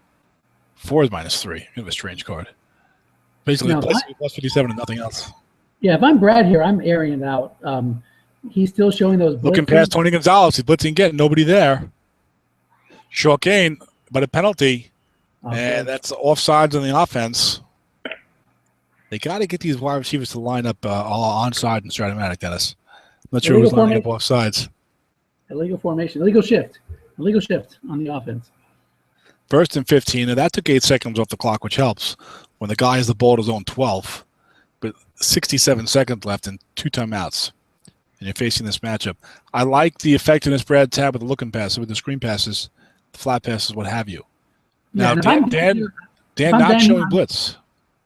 4 is -3. Kind of a strange card. Basically, +57 and nothing else. Yeah, if I'm Brad here, I'm airing it out. He's still showing those blitzes. Looking past Tony Gonzalez. He's blitzing again. Nobody there. Short gain, but a penalty. Okay. And that's offsides on the offense. They got to get these wide receivers to line up all onside and Stratomatic, Dennis. I'm not sure who's lining up offsides. Illegal formation. Illegal shift on the offense. 1st and 15. And that took 8 seconds off the clock, which helps when the guy has the ball at his own 12. But 67 seconds left and 2 timeouts. And you're facing this matchup. I like the effectiveness Brad's had with the looking passes, with the screen passes, the flat passes, what have you. Now, Dan not showing blitz.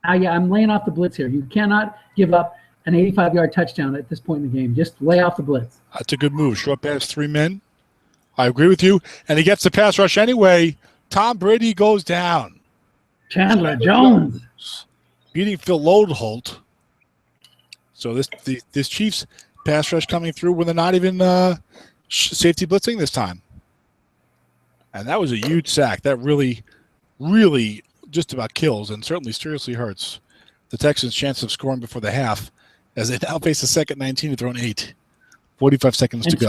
I'm laying off the blitz here. You cannot give up an 85-yard touchdown at this point in the game. Just lay off the blitz. That's a good move. Short pass, 3 men. I agree with you. And he gets the pass rush anyway. Tom Brady goes down. Chandler Jones. Beating Phil Lodeholt. So this Chiefs pass rush coming through when they're not even safety blitzing this time. And that was a huge sack. That really, really just about kills and certainly seriously hurts the Texans' chance of scoring before the half as they now face the second 19 to throw an 8. 45 seconds to go.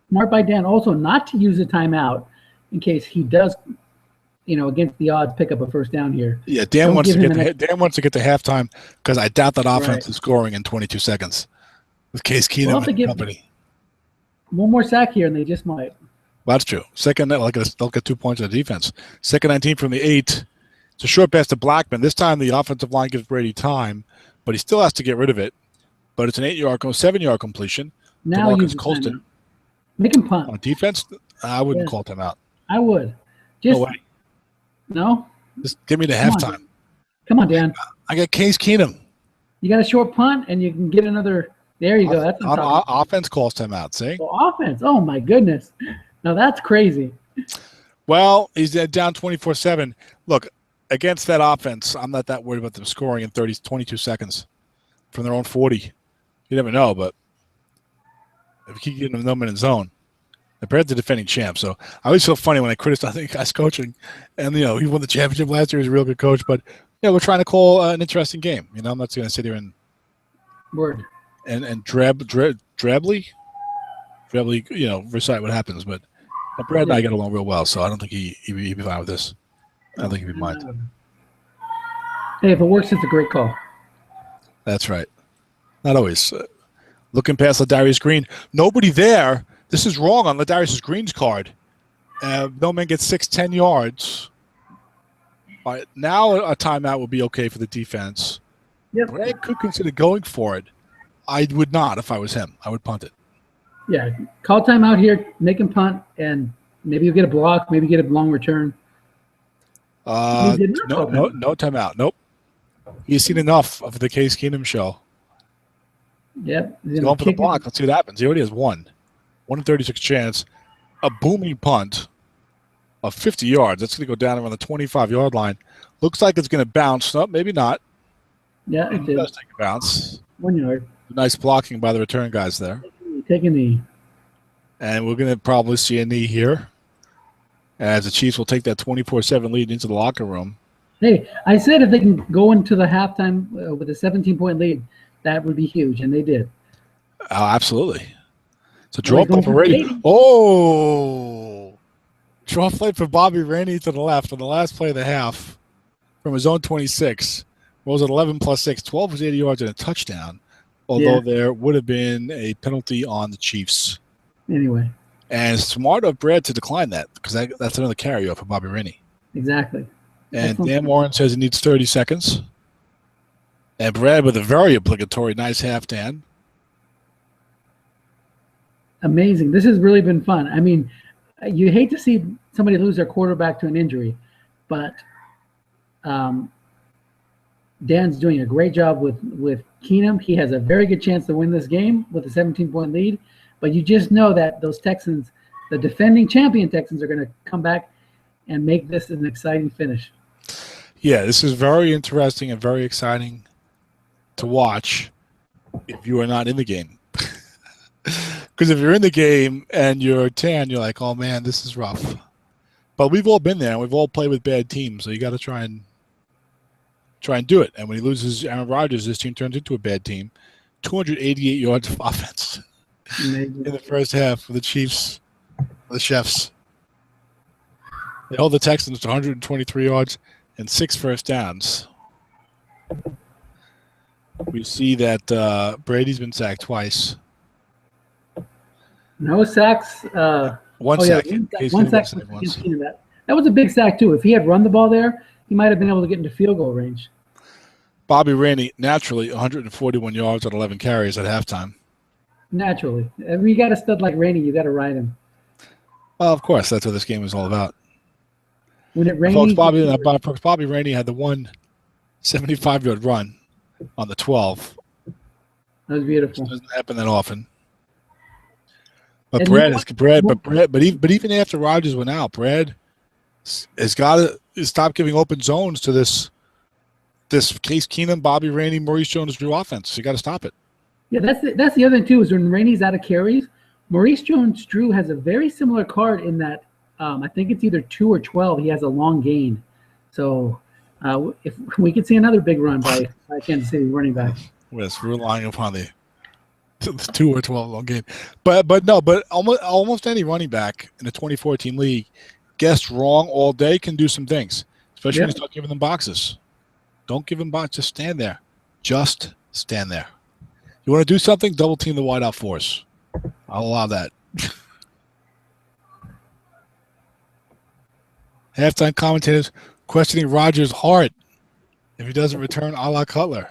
Smart by Dan also not to use a timeout in case he does, against the odds, pick up a first down here. Yeah, Dan wants to get to halftime because I doubt that offense is scoring in 22 seconds with Case Keenum and company. One more sack here, and they just might. Well, that's true. Second, they'll get 2 points on the defense. Second 19 from the 8. It's a short pass to Blackman. This time the offensive line gives Brady time, but he still has to get rid of it. But it's an 7-yard completion. Now use Colston. Make him punt. On defense, I wouldn't call timeout. I would. No way. No? Just give me the halftime. Come on, Dan. I got Case Keenum. You got a short punt, and you can get another. There you go. That's offense calls timeout, see? Offense. Oh, my goodness. Now, that's crazy. Well, he's down 24-7. Look, against that offense, I'm not that worried about them scoring in 22 seconds from their own 40. You never know, but if you keep getting them no-minute zone, Brad's the defending champ. So I always feel funny when I criticize the guy's coaching. And, he won the championship last year. He's a real good coach. But, we're trying to call an interesting game. I'm not going to sit here and drably, recite what happens. But Brad and I get along real well, so I don't think he'd be fine with this. I don't think he'd be mind. Hey, if it works, it's a great call. That's right. Not always. Looking past Ladarius Green. Nobody there. This is wrong on Ladarius Green's card. No man gets 10 yards. All right, now a timeout would be okay for the defense. Yep. Brad could consider going for it. I would not if I was him. I would punt it. Yeah, call timeout here, make him punt, and Maybe you get a block. Maybe get a long return. No timeout. Nope. He's seen enough of the Case Keenum show. Yep. He's going for the block. Let's see what happens. He already has 1 in 36 chance. A booming punt of 50 yards. That's going to go down around the 25-yard line. Looks like it's going to bounce. Nope, maybe not. Yeah, it did. Does take a bounce. 1 yard. Nice blocking by the return guys there. Take a knee. And we're going to probably see a knee here as the Chiefs will take that 24-7 lead into the locker room. Hey, I said if they can go into the halftime with a 17-point lead, that would be huge, and they did. Oh, absolutely. So draw up for Rainey. Oh! Draw play for Bobby Rainey to the left on the last play of the half from his own 26. Rolls at 11 plus 6, 12 was 80 yards and a touchdown, although there would have been a penalty on the Chiefs. Anyway. And it's smart of Brad to decline that because that's another carryover for Bobby Rainey. Exactly. And Dan Warren says he needs 30 seconds. And Brad with a very obligatory nice half, Dan. Amazing. This has really been fun. I mean, you hate to see somebody lose their quarterback to an injury, but Dan's doing a great job with Keenum. He has a very good chance to win this game with a 17-point lead, but you just know that those Texans, the defending champion Texans, are going to come back and make this an exciting finish. Yeah, this is very interesting and very exciting to watch if you are not in the game. Because if you're in the game and you're tan, you're like, oh, man, this is rough. But we've all been there, and we've all played with bad teams, so you got to try and do it. And when he loses Aaron Rodgers, this team turns into a bad team. 288 yards of offense in the first half for the Chiefs, the Chefs. They hold the Texans to 123 yards and 6 first downs. We see that Brady's been sacked twice. No sacks. One sack. One sack. That was a big sack, too. If he had run the ball there, he might have been able to get into field goal range. Bobby Rainey, naturally, 141 yards on 11 carries at halftime. Naturally. If you got a stud like Rainey, you got to ride him. Well, of course. That's what this game is all about. When it rained, Bobby Rainey had the 175-yard run on the 12. That was beautiful. It doesn't happen that often. But but even after Rodgers went out, Brad has got to stop giving open zones to this Case Keenum, Bobby Rainey, Maurice Jones-Drew offense. You got to stop it. Yeah, that's the other thing too. Is when Rainey's out of carries, Maurice Jones-Drew has a very similar card in that I think it's either 2 or 12. He has a long gain. So if we could see another big run by Kansas City running back. Yes, we're relying upon the 2 or 12 long game. But almost any running back in the 2014 league guessed wrong all day can do some things, especially when you start giving them boxes. Don't give them boxes. Just stand there. Just stand there. You want to do something? Double team the wideout force. I'll allow that. Halftime commentators questioning Rodgers' heart if he doesn't return a la Cutler.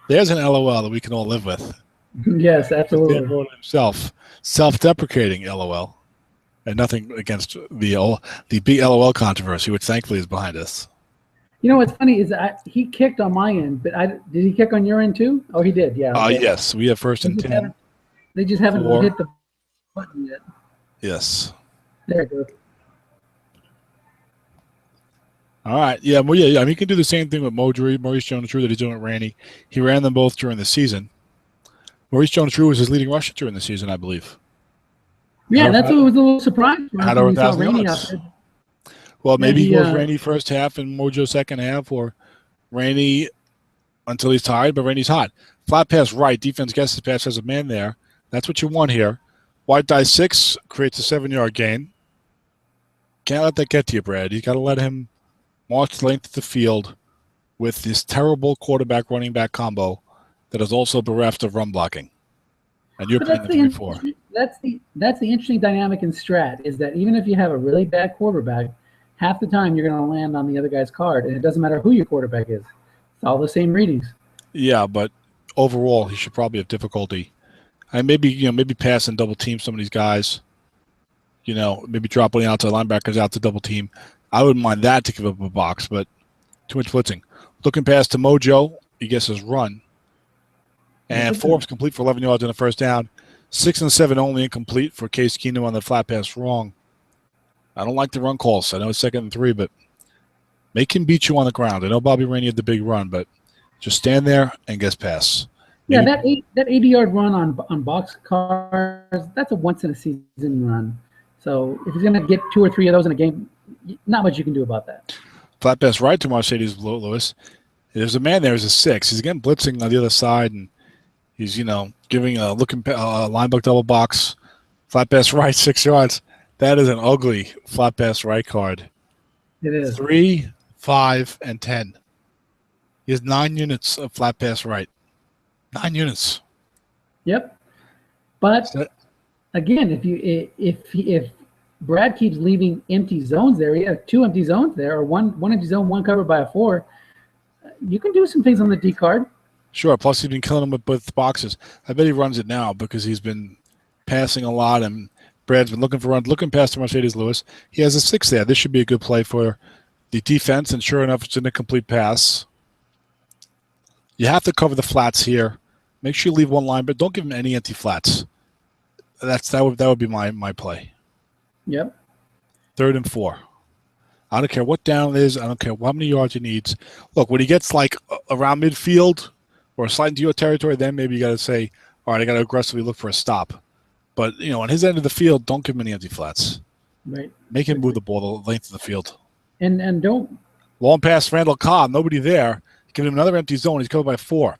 There's an LOL that we can all live with. Yes, absolutely. Dan wrote it himself. Self-deprecating LOL. And nothing against the big LOL controversy, which thankfully is behind us. You know what's funny is he kicked on my end, but did he kick on your end too? Oh, he did, yeah. Okay. Yes, we have first and 10. They just haven't hit the button yet. Yes. There it goes. All right. Yeah, well, yeah. I mean, you can do the same thing with Maurice Jones-Drew that he's doing with Randy. He ran them both during the season. Maurice Jones-Drew was his leading rusher during the season, I believe. Yeah, that's what was a little surprised when we saw Rainey out there. Well, maybe he goes Rainey first half and Mojo second half, or Rainey until he's tired, but Rainey's hot. Flat pass right. Defense guesses pass has a man there. That's what you want here. White die 6 creates a 7-yard gain. Can't let that get to you, Brad. You got to let him march the length of the field with this terrible quarterback-running back combo that is also bereft of run blocking. And you're playing them before. That's the interesting dynamic in strat is that even if you have a really bad quarterback, half the time you're going to land on the other guy's card, and it doesn't matter who your quarterback is. It's all the same readings. Yeah, but overall, he should probably have difficulty. And maybe pass and double team some of these guys. maybe drop one of the outside linebackers out to double team. I wouldn't mind that to give up a box, but too much blitzing. Looking past to Mojo, he gets his run. And Forbes complete for 11 yards on the first down. 6 and 7 only incomplete for Case Keenum on the flat pass wrong. I don't like the run calls. I know it's 2nd and 3, but make him beat you on the ground. I know Bobby Rainey had the big run, but just stand there and guess pass. Yeah, that 80-yard run on box cars, that's a once-in-a-season run. So if he's going to get 2 or 3 of those in a game, not much you can do about that. Flat pass right to Mercedes Lewis. There's a man there who's a 6. He's again blitzing on the other side, and he's, giving a linebacker double box. Flat pass right, 6 yards. That is an ugly flat pass right card. It is. 3, 5, and 10. He has 9 units of flat pass right. 9 units. Yep. But again, if Brad keeps leaving empty zones there, you have 2 empty zones there, or one empty zone, one covered by a 4. You can do some things on the D card. Sure. Plus, he's been killing him with both boxes. I bet he runs it now because he's been passing a lot, and Brad's been looking past Mercedes Lewis. He has a 6 there. This should be a good play for the defense, and sure enough, it's an incomplete pass. You have to cover the flats here. Make sure you leave one line, but don't give him any empty flats. That would be my play. Yep. 3rd and 4. I don't care what down it is. I don't care how many yards he needs. Look, when he gets like around midfield or sliding to your territory, then maybe you got to say, all right, I got to aggressively look for a stop. But, on his end of the field, don't give him any empty flats. Right. Make him move the ball the length of the field. And don't. Long pass, Randall Cobb, nobody there. Give him another empty zone. He's covered by 4.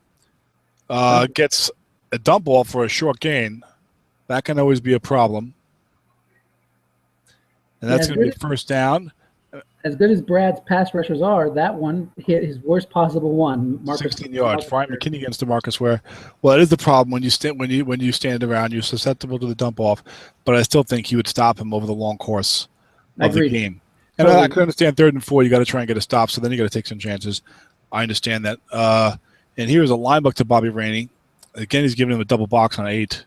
Gets a dump ball for a short gain. That can always be a problem. And that's going to be first down. As good as Brad's pass rushers are, that one hit his worst possible one. 16 yards. Brian McKinney against DeMarcus Ware. Well, it is the problem when you stand around. You're susceptible to the dump off. But I still think he would stop him over the long course of the game. And I could understand 3rd and 4. You got to try and get a stop. So then you got to take some chances. I understand that. And here's a linebacker to Bobby Rainey. Again, he's giving him a double box on 8.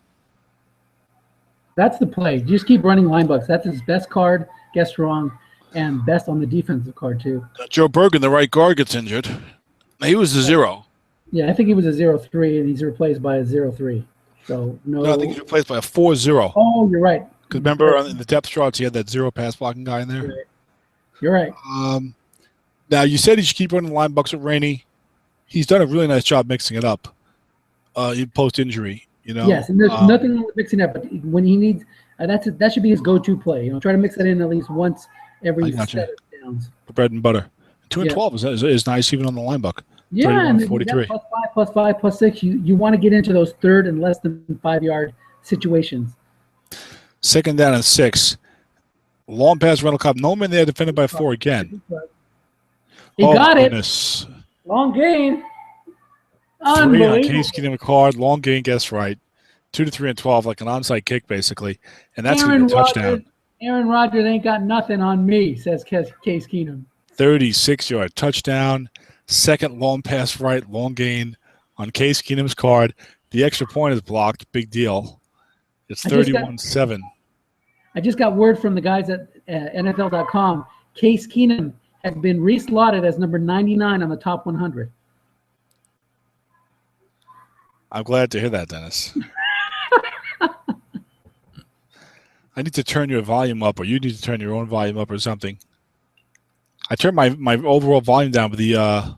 That's the play. Just keep running linebucks. That's his best card. Guess wrong. And best on the defensive card, too. Joe Bergen, the right guard, gets injured. He was a 0. Yeah, I think he was a 0-3, and he's replaced by a 0-3. So, no, I think he's replaced by a 4-0. Oh, you're right. Because remember, in the depth charts, he had that 0 pass blocking guy in there. You're right. Now, you said he should keep running linebucks with Rainey. He's done a really nice job mixing it up post-injury. Yes, and there's nothing wrong with mixing it up. But when he needs that should be his go-to play. Try to mix that in at least once every set of downs. Bread and butter. 2 and 12 is nice even on the linebucker. Yeah, and +5, +5, +6. You want to get into those 3rd and less than 5-yard situations. 2nd down and 6. Long pass, Randall Cobb. No man there, defended by 4 again. He got goodness. It. Long gain. 3 on Case Keenum card. Long gain, guess right. 2 to 3 and 12, like an onside kick, basically. And that's going to be a touchdown. Aaron Rodgers ain't got nothing on me, says Case Keenum. 36-yard touchdown. 2nd long pass right, long gain on Case Keenum's card. The extra point is blocked. Big deal. It's 31-7. I just got word from the guys at NFL.com. Case Keenum has been reslotted as number 99 on the top 100. I'm glad to hear that, Dennis. I need to turn your volume up, or you need to turn your own volume up or something. I turned my overall volume down, but the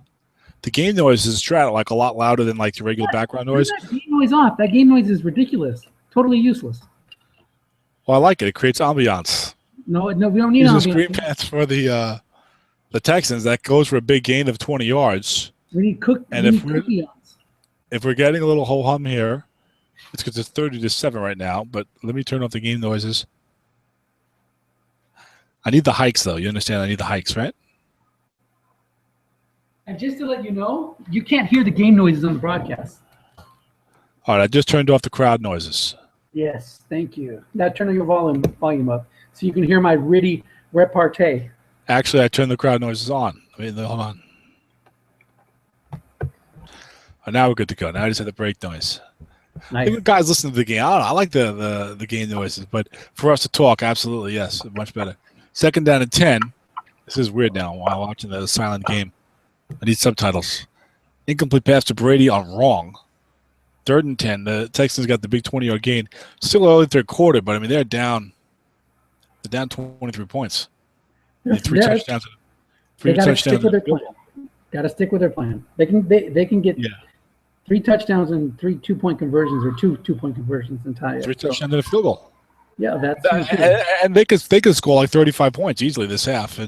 game noise is a lot louder than like the regular background noise. Turn that game noise off. That game noise is ridiculous. Totally useless. Well, I like it. It creates ambiance. No, we don't need ambiance. Screen pass for the Texans. That goes for a big gain of 20 yards. We need if we're getting a little ho-hum here, it's because it's 30-7 right now, but let me turn off the game noises. I need the hikes, though. You understand? I need the hikes, right? And just to let you know, you can't hear the game noises on the broadcast. All right, I just turned off the crowd noises. Yes, thank you. Now turn your volume up so you can hear my ready repartee. Actually, I turned the crowd noises on. Hold on. Oh, now we're good to go. Now I just have the break noise. I think the guys listening to the game, I don't know, I like the game noises, but for us to talk, absolutely, yes, much better. 2nd down and 10. This is weird now while watching the silent game. I need subtitles. Incomplete pass to Brady on wrong. 3rd and 10. The Texans got the big 20-yard gain. Still early 3rd quarter, but I mean they're down. They're down 23 points. Three touchdowns. They got to stick with their plan. Got to stick with their plan. They can get 3 touchdowns and 3 2-point conversions or two 2-point conversions and tie it. 3 touchdowns and a field goal. Yeah, that's and they could score like 35 points easily this half.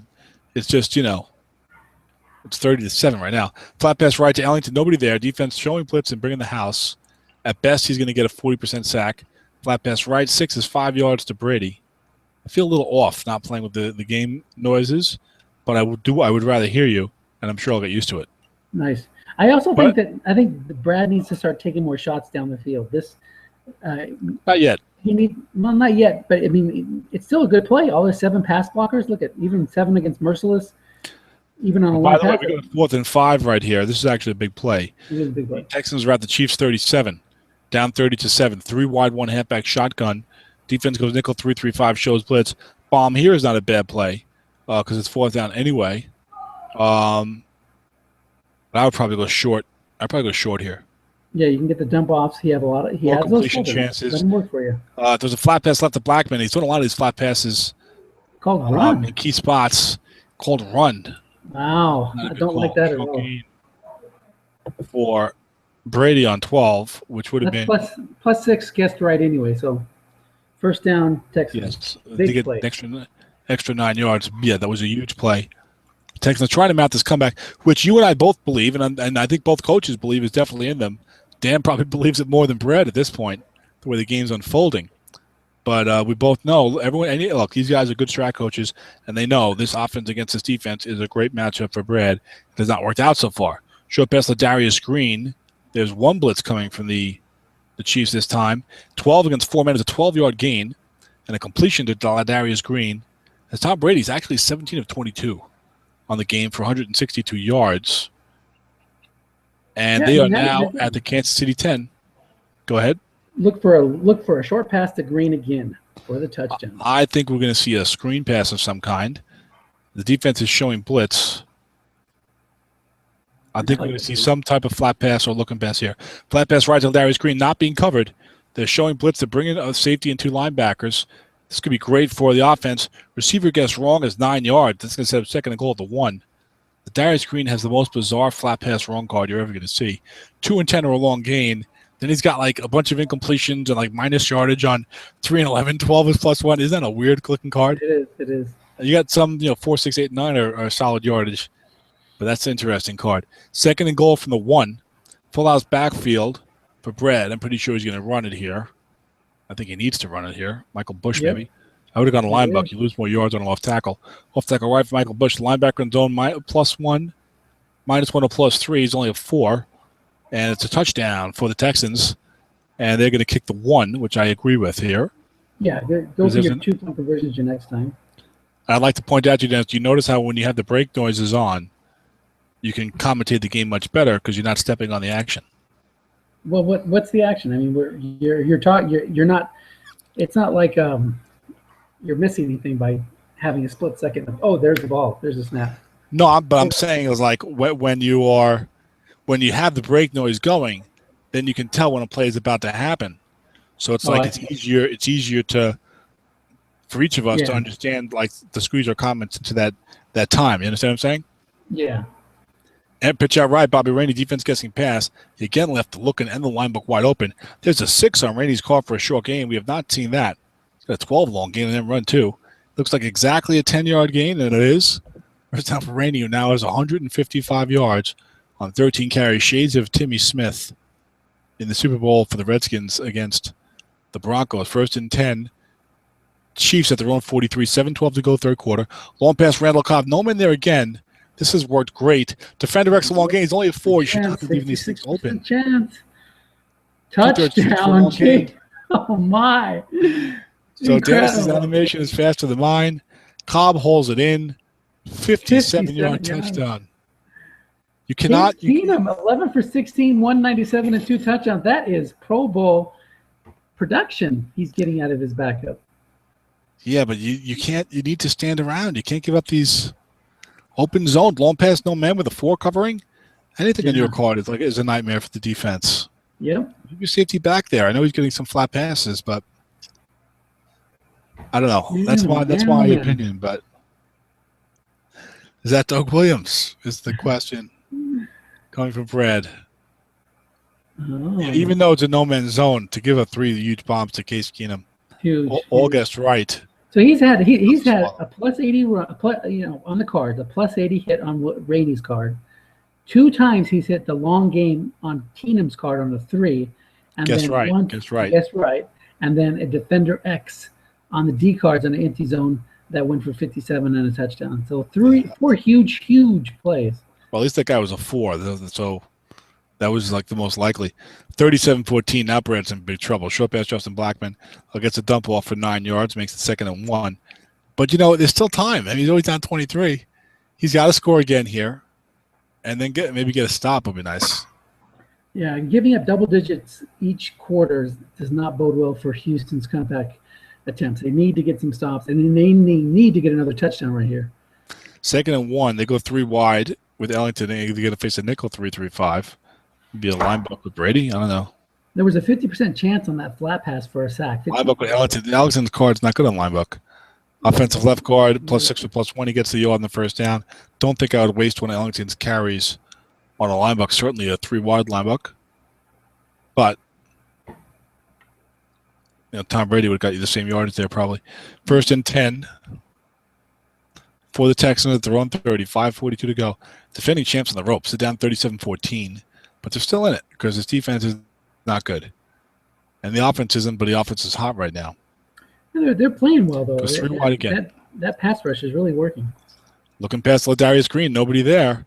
It's just it's 30-7 right now. Flat pass right to Ellington. Nobody there. Defense showing blitz and bringing the house. At best, he's going to get a 40% sack. Flat pass right. 6 is 5 yards to Brady. I feel a little off not playing with the game noises, but I would rather hear you, and I'm sure I'll get used to it. Nice. I also think Brad needs to start taking more shots down the field. Not yet. Not yet, but I mean, it's still a good play. All the 7 pass blockers. Look at even 7 against Merciless. Even on a long pass. By the way, we got 4th and 5 right here. This is actually a big play. It is a big play. Texans are at the Chiefs 37, down 30-7. 3 wide, 1 halfback shotgun. Defense goes nickel 3-3-5, shows blitz. Bomb here is not a bad play because it's 4th down anyway. But I would probably go short. I'd probably go short here. Yeah, you can get the dump offs. He has completion chances. Let him work for you. There's a flat pass left to Blackman. He's doing a lot of these flat passes. Called run in key spots. Called run. Wow, I don't like that at all. For Brady on 12, which would have been plus 6 guessed right anyway. So 1st down, Texans. Yes, they get play. Extra 9 yards. Yeah, that was a huge play. Texans trying to mount this comeback, which you and I both believe, and I think both coaches believe is definitely in them. Dan probably believes it more than Brad at this point, the way the game's unfolding. But we both know look, these guys are good strat coaches, and they know this offense against this defense is a great matchup for Brad. It has not worked out so far. Short pass to Darius Green. There's 1 blitz coming from the Chiefs this time. 12 against 4 men is a 12-yard gain, and a completion to Darius Green. As Tom Brady's actually 17 of 22 on the game for 162 yards. And they are now at the Kansas City 10. Go ahead. Look for a short pass to Green again for the touchdown. I think we're going to see a screen pass of some kind. The defense is showing blitz. I think we're going to see some type of flat pass or looking pass here. Flat pass right to Darius Green, not being covered. They're showing blitz. They're bringing a safety and 2 linebackers. This could be great for the offense. Receiver gets wrong as 9 yards. That's going to set up 2nd and goal at the 1. The Darius Green has the most bizarre flat pass wrong card you're ever going to see. 2 and 10 are a long gain. Then he's got like a bunch of incompletions and like minus yardage on 3 and 11. 12 is +1. Isn't that a weird clicking card? It is. You got some, 4, 6, 8, 9 are solid yardage. But that's an interesting card. 2nd and goal from the 1. Full house backfield for Brad. I'm pretty sure he's going to run it here. I think he needs to run it here. Michael Bush, maybe. I would have gone to linebacker. You lose more yards on an off tackle. Off tackle right for Michael Bush. Linebacker in zone +1. -1 or +3. He's only a 4. And it's a touchdown for the Texans. And they're going to kick the 1, which I agree with here. Yeah, go for your 2-point conversions your next time. I'd like to point out to you, Dennis, do you notice how when you have the brake noises on, you can commentate the game much better because you're not stepping on the action? Well, what's the action? I mean, you're not. It's not like you're missing anything by having a split second of, there's the ball, there's a snap. No, but I'm saying it was like when you have the brake noise going, then you can tell when a play is about to happen. So it's it's easier for each of us to understand like the squeeze or comments to that time. You understand what I'm saying? Yeah. And pitch out right, Bobby Rainey, defense guessing pass. He again left the looking and the line book wide open. There's a 6 on Rainey's call for a short gain. We have not seen that. He's got a 12 long gain and then run 2. Looks like exactly a 10-yard gain, and it is. First down for Rainey, who now has 155 yards on 13 carries. Shades of Timmy Smith in the Super Bowl for the Redskins against the Broncos. 1st and 10. Chiefs at their own 43. 7:12 to go, 3rd quarter. Long pass, Randall Cobb. No man there again. This has worked great. Defender X long gain. He's only a 4. You should not be leaving these things open. Chance. Touchdown. Oh, my. So Dennis's animation is faster than mine. Cobb holds it in. 57-yard touchdown. You cannot. Keenum, 11 for 16, 197 and 2 touchdowns. That is Pro Bowl production he's getting out of his backup. Yeah, but you can't. You need to stand around. You can't give up these open zone, long pass, no man with a 4 covering. Anything on your card is a nightmare for the defense. Yep. Maybe safety back there. I know he's getting some flat passes, but I don't know. That's my opinion. But is that Doug Williams? Is the question coming from Brad? Oh. Yeah, even though it's a no man's zone, to give up 3 huge bombs to Case Keenum, all guessed right. So he's had a plus 80 run, on the card, a plus 80 hit on Rainey's card. 2 times he's hit the long game on Keenum's card on the 3, and guess then right. And then a defender X on the D cards on the empty zone that went for 57 and a touchdown. So 4 huge plays. Well, at least that guy was a 4, so that was like the most likely. 37-14. Now Brad's in big trouble. Short pass, Justin Blackman gets a dump off for 9 yards, makes it 2nd and 1. But there's still time. I mean, he's only down 23. He's got to score again here, and then maybe get a stop would be nice. Yeah, giving up double digits each quarter does not bode well for Houston's comeback attempts. They need to get some stops, and they need to get another touchdown right here. 2nd and 1. They go 3 wide with Ellington. They're going to face a nickel 3-3-5. Be a linebacker with Brady. I don't know. There was a 50% chance on that flat pass for a sack. Linebacker with Ellington. Ellington's card's not good on linebacker. Offensive left guard, +6 or +1. He gets the yard on the first down. Don't think I would waste one of Ellington's carries on a linebacker. Certainly a 3 wide linebacker. But Tom Brady would have got you the same yardage there probably. 1st and 10 for the Texans at their own 30. 5:42 to go. Defending champs on the ropes. They're down 37-14. But they're still in it because this defense is not good. And the offense isn't, but the offense is hot right now. They're playing well, though. Goes 3 wide again. That pass rush is really working. Looking past Ladarius Green, nobody there.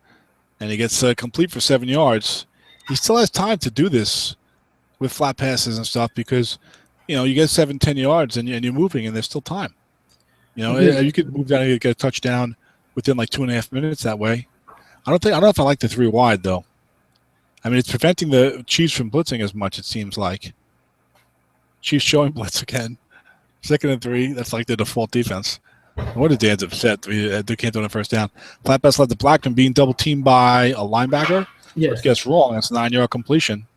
And he gets complete for 7 yards. He still has time to do this with flat passes and stuff because, you get 7-10 yards and you're moving and there's still time. You could move down and get a touchdown within like 2.5 minutes that way. I don't know if I like the 3 wide, though. I mean, it's preventing the Chiefs from blitzing as much, it seems like. Chiefs showing blitz again. 2nd and 3. That's like the default defense. What is Dan's upset? They can't do it on first down. Flat pass led to Blackman being double-teamed by a linebacker. Yes. Which gets wrong. That's a 9-yard completion.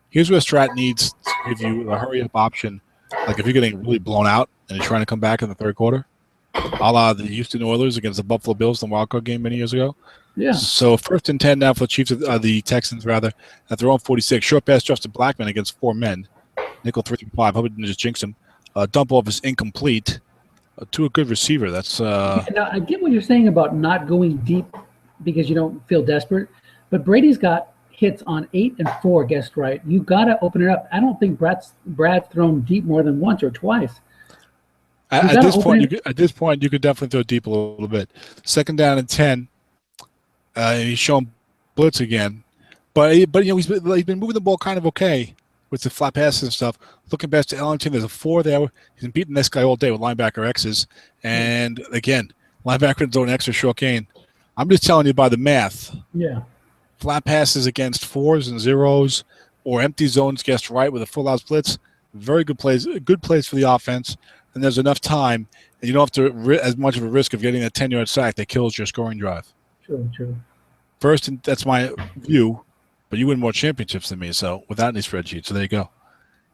Here's where Strat needs to give you a hurry-up option. Like if you're getting really blown out and you're trying to come back in the 3rd quarter, a la the Houston Oilers against the Buffalo Bills in the wildcard game many years ago. Yeah. So 1st and 10 now for the Chiefs, the Texans rather, at their own 46. Short pass, Justin Blackman against 4 men. Nickel 3-5. Hope it didn't just jinx him. Dump off is incomplete to a good receiver. That's. Now I get what you're saying about not going deep because you don't feel desperate, but Brady's got hits on 8 and 4. Guessed right. You got to open it up. I don't think Brad's thrown deep more than once or twice. At this point, you could definitely throw deep a little bit. 2nd down and 10. He's showing blitz again, but he's been moving the ball kind of okay with the flat passes and stuff. Looking best to Ellington, there's a 4 there. He's been beating this guy all day with linebacker X's, and again, linebacker throwing extra short gain. I'm just telling you by the math. Yeah. Flat passes against 4s and 0s or empty zones guessed right with a full-out blitz. Very good plays. Good plays for the offense, and there's enough time, and you don't have to as much of a risk of getting a 10-yard sack that kills your scoring drive. True. First, and that's my view, but you win more championships than me, so without any spreadsheets. So there you go.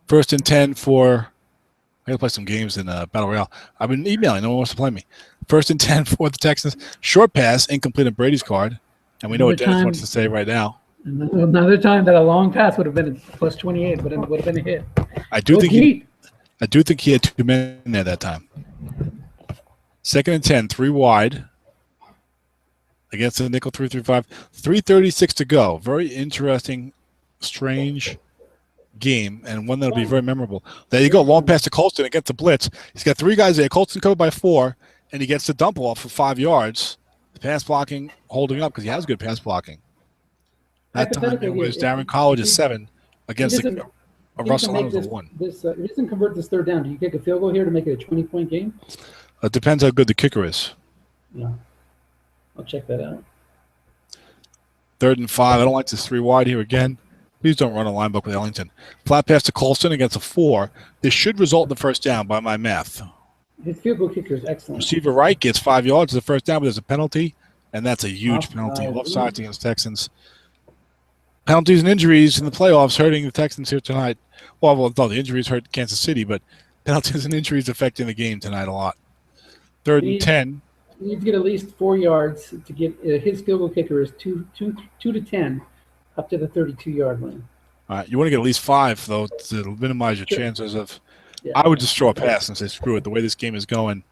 1st and 10 for – I got to play some games in Battle Royale. I've been emailing. No one wants to play me. 1st and 10 for the Texans. Short pass, incomplete on Brady's card. And we know what Dennis wants to say right now. Another time that a long pass would have been a plus 28, but it would have been a hit. I do think he had 2 men there that time. 2nd and 10, 3 wide. Against the nickel 3-3-5. 3:36 to go. Very interesting, strange game, and one that'll be very memorable. There you go. Long pass to Colston against the blitz. He's got 3 guys there. Colston covered by 4, and he gets the dump off for 5 yards. The pass blocking holding up because he has good pass blocking. That time it was Darren College at 7 against Russell Hunt at 1. He doesn't convert this 3rd down. Do you kick a field goal here to make it a 20-point game? It depends how good the kicker is. Yeah. I'll check that out. 3rd and 5. I don't like this 3 wide here again. Please don't run a line book with Ellington. Flat pass to Colston against a 4. This should result in the first down by my math. His field goal kicker is excellent. Receiver right gets 5 yards as a first down, but there's a penalty, and that's a huge penalty. Offsides against Texans. Penalties and injuries in the playoffs hurting the Texans here tonight. Well, no, the injuries hurt Kansas City, but penalties and injuries affecting the game tonight a lot. 3rd and 10. You need to get at least 4 yards to get his field goal kicker is 2 to 10 up to the 32-yard line. All right, you want to get at least 5 though to minimize your chances of. Yeah, I would just throw a pass and say screw it. The way this game is going,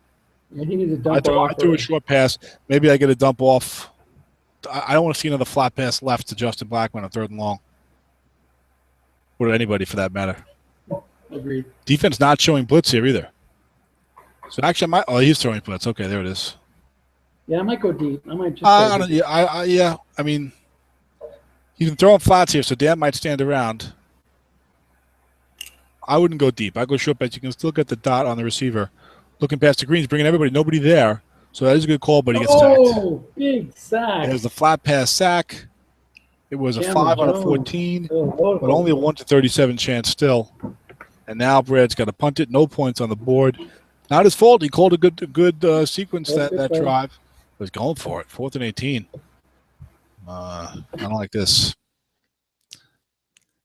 he needs a dump I threw a short pass. Maybe I get a dump off. I don't want to see another flat pass left to Justin Blackman on 3rd and long. Or anybody for that matter. Agreed. Defense not showing blitz here either. So actually, I might. Oh, he's throwing blitz. Okay, there it is. Yeah, I might go deep. I might just. Yeah. I mean, you can throw him flats here, so Dan might stand around. I wouldn't go deep. I go short bet. You can still get the dot on the receiver. Looking past the greens, bringing everybody. Nobody there. So that is a good call, but he gets sacked. Oh, big sack. It was the flat pass sack. It was a 5 out of 14, but only a 1 to 37 chance still. And now Brad's got to punt it. No points on the board. Not his fault. He called a good sequence that drive. He was going for it. 4th and 18. I don't like this.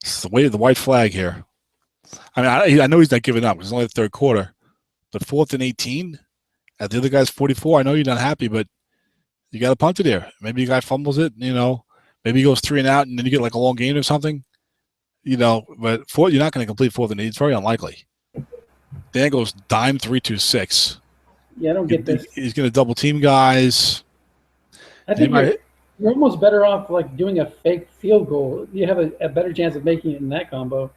It's the way of the white flag here. I mean, I know he's not giving up. It's only the 3rd quarter. But 4th and 18 at the other guy's 44. I know you're not happy, but you got to punt it here. Maybe the guy fumbles it, Maybe he goes 3 and out, and then you get like a long game or something. But you're not going to complete 4th and 8. It's very unlikely. Dan goes dime 3-2-6. Yeah, I don't get this. He's going to double team guys. I think you're almost better off like doing a fake field goal. You have a better chance of making it in that combo.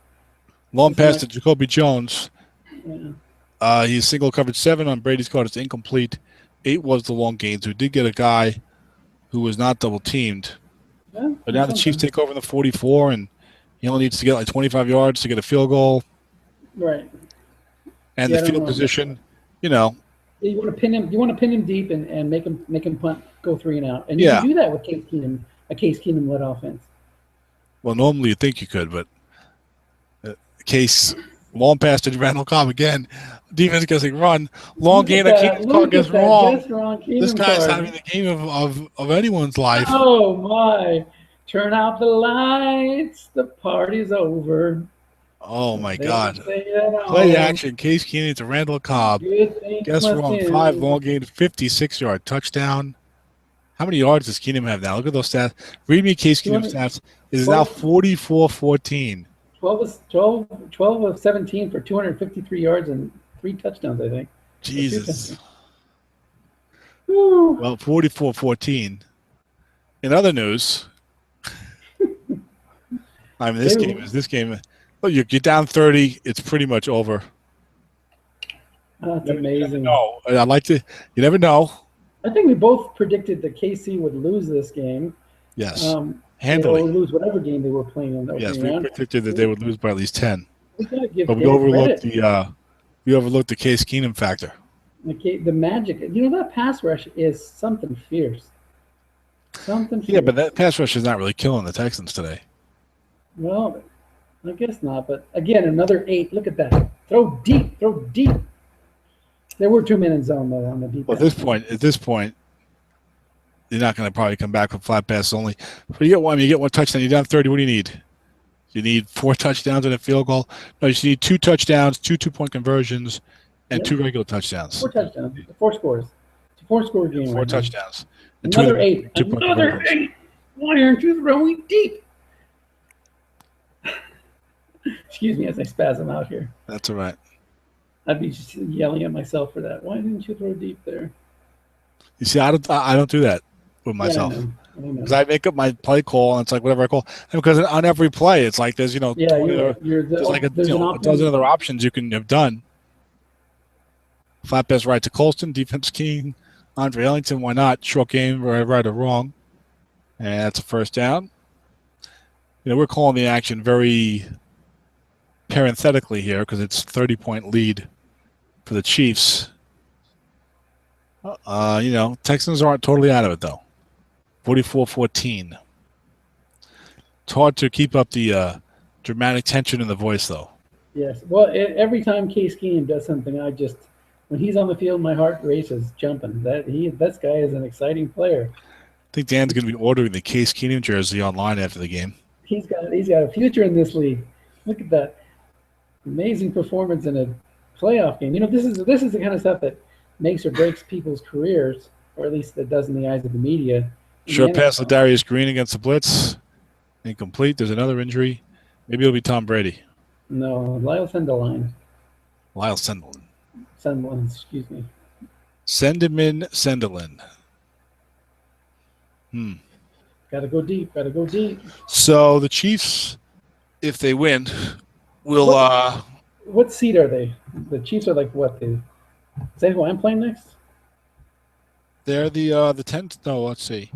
Long pass to Jacoby Jones. Yeah. He's single coverage 7 on Brady's card. It's incomplete. 8 was the long gains. We did get a guy who was not double teamed. Yeah, but now the Chiefs take over in the 44, and he only needs to get like 25 yards to get a field goal. Right. And the field position, You want to pin him. You want to pin him deep and make him punt, go 3 and out. And you can do that with Case Keenum led offense. Well, normally you think you could, but Case long pass to Randall Cobb again. Defense guessing run. Long gain that Keenum's card gets wrong. This guy's having the game of anyone's life. Oh my! Turn out the lights. The party's over. Oh my God! Play action. Case Keenum to Randall Cobb. Guess wrong. 5 long gain, 56-yard touchdown. How many yards does Keenum have now? Look at those stats. Read me Case Keenum's stats. It is now 44-14. 12 of 17 for 253 yards and 3 touchdowns, I think. Jesus. Well, 44-14. In other news, this game. Well, you're down 30. It's pretty much over. That's amazing. No, I'd like to. You never know. I think we both predicted that KC would lose this game. Yes. Handily. Or lose whatever game they were playing in. Yes, we predicted that they would lose by at least 10. But we overlooked the Case Keenum factor. The magic. That pass rush is something fierce. Yeah, but that pass rush is not really killing the Texans today. Well, I guess not. But again, another 8. Look at that. Throw deep. There were 2 men in zone though on the deep. Well, at this point, you're not going to probably come back with flat pass only. But you get one touchdown. You're down 30. What do you need? You need 4 touchdowns and a field goal. No, you need 2 touchdowns, 2 2-point conversions, and 2 regular touchdowns. 4 touchdowns. 4 scores. It's a 4-score game. 4 touchdowns. Another 8. Another 8. Why aren't you throwing deep? Excuse me as I spasm out here. That's all right. I'd be just yelling at myself for that. Why didn't you throw deep there? You see, I don't do that with myself. Because I make up my play call, and it's like whatever I call. And because on every play, it's like there's 20 there's like a dozen other options you can have done. Flat pass right to Colston, defense king, Andre Ellington. Why not? Short game, right or wrong, and that's a first down. We're calling the action very parenthetically here because it's 30-point lead for the Chiefs. Texans aren't totally out of it though. 44-14. It's hard to keep up the dramatic tension in the voice, though. Yes. Well, every time Case Keenum does something, when he's on the field, my heart races, jumping. This guy is an exciting player. I think Dan's going to be ordering the Case Keenum jersey online after the game. He's got a future in this league. Look at that amazing performance in a playoff game. This is the kind of stuff that makes or breaks people's careers, or at least it does in the eyes of the media. Sure pass to Darius Green against the blitz. Incomplete. There's another injury. Maybe it'll be Tom Brady. No, Lyle Sendeline. Sendelin, excuse me. Sendelin. Gotta go deep. So the Chiefs, if they win, will what seed are they? The Chiefs are like what? Is that who I'm playing next? They're the 10th. No, let's see.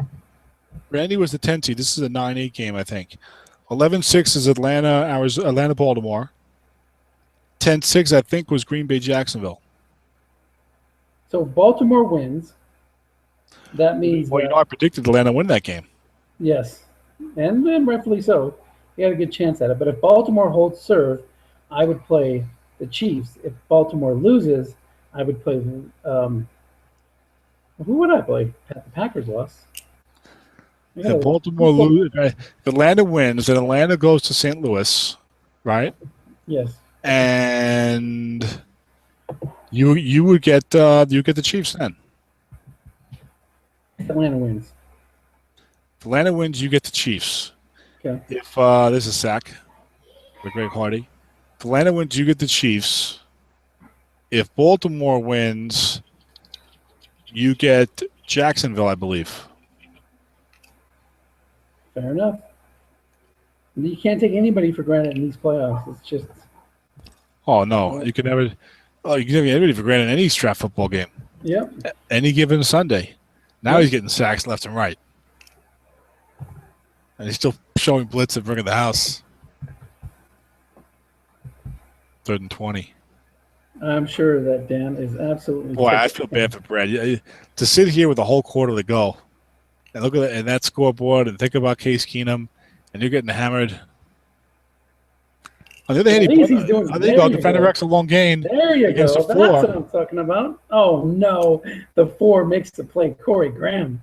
Randy was the 10th seed. This is a 9-8 game, I think. 11-6 is Atlanta, Baltimore. 10-6, I think, was Green Bay, Jacksonville. So Baltimore wins. That means. Well, I predicted Atlanta win that game. Yes, and rightfully so. He had a good chance at it. But if Baltimore holds serve, I would play the Chiefs. If Baltimore loses, I would play. Who would I play? The Packers lost. If Baltimore loses, if Atlanta wins, then Atlanta goes to St. Louis, right? Yes. And you would get the Chiefs then. Atlanta wins. If Atlanta wins, you get the Chiefs. Okay. If this is sack with Greg Hardy. If Atlanta wins, you get the Chiefs. If Baltimore wins, you get Jacksonville, I believe. Fair enough. You can't take anybody for granted in these playoffs. It's just. Oh no, you can never. Oh, you can never get anybody for granted in any strap football game. Yep. Any given Sunday. Now he's getting sacks left and right, and he's still showing blitz and bringing the house. 3rd and 20. I'm sure that Dan is absolutely. Boy, I feel bad for Brad. To sit here with a whole quarter to go, and look at that scoreboard, and think about Case Keenum, and you're getting hammered. On the other hand, there you go. Defender X a long gain. There you go. That's what I'm talking about. Oh no, the 4 makes the play. Corey Graham.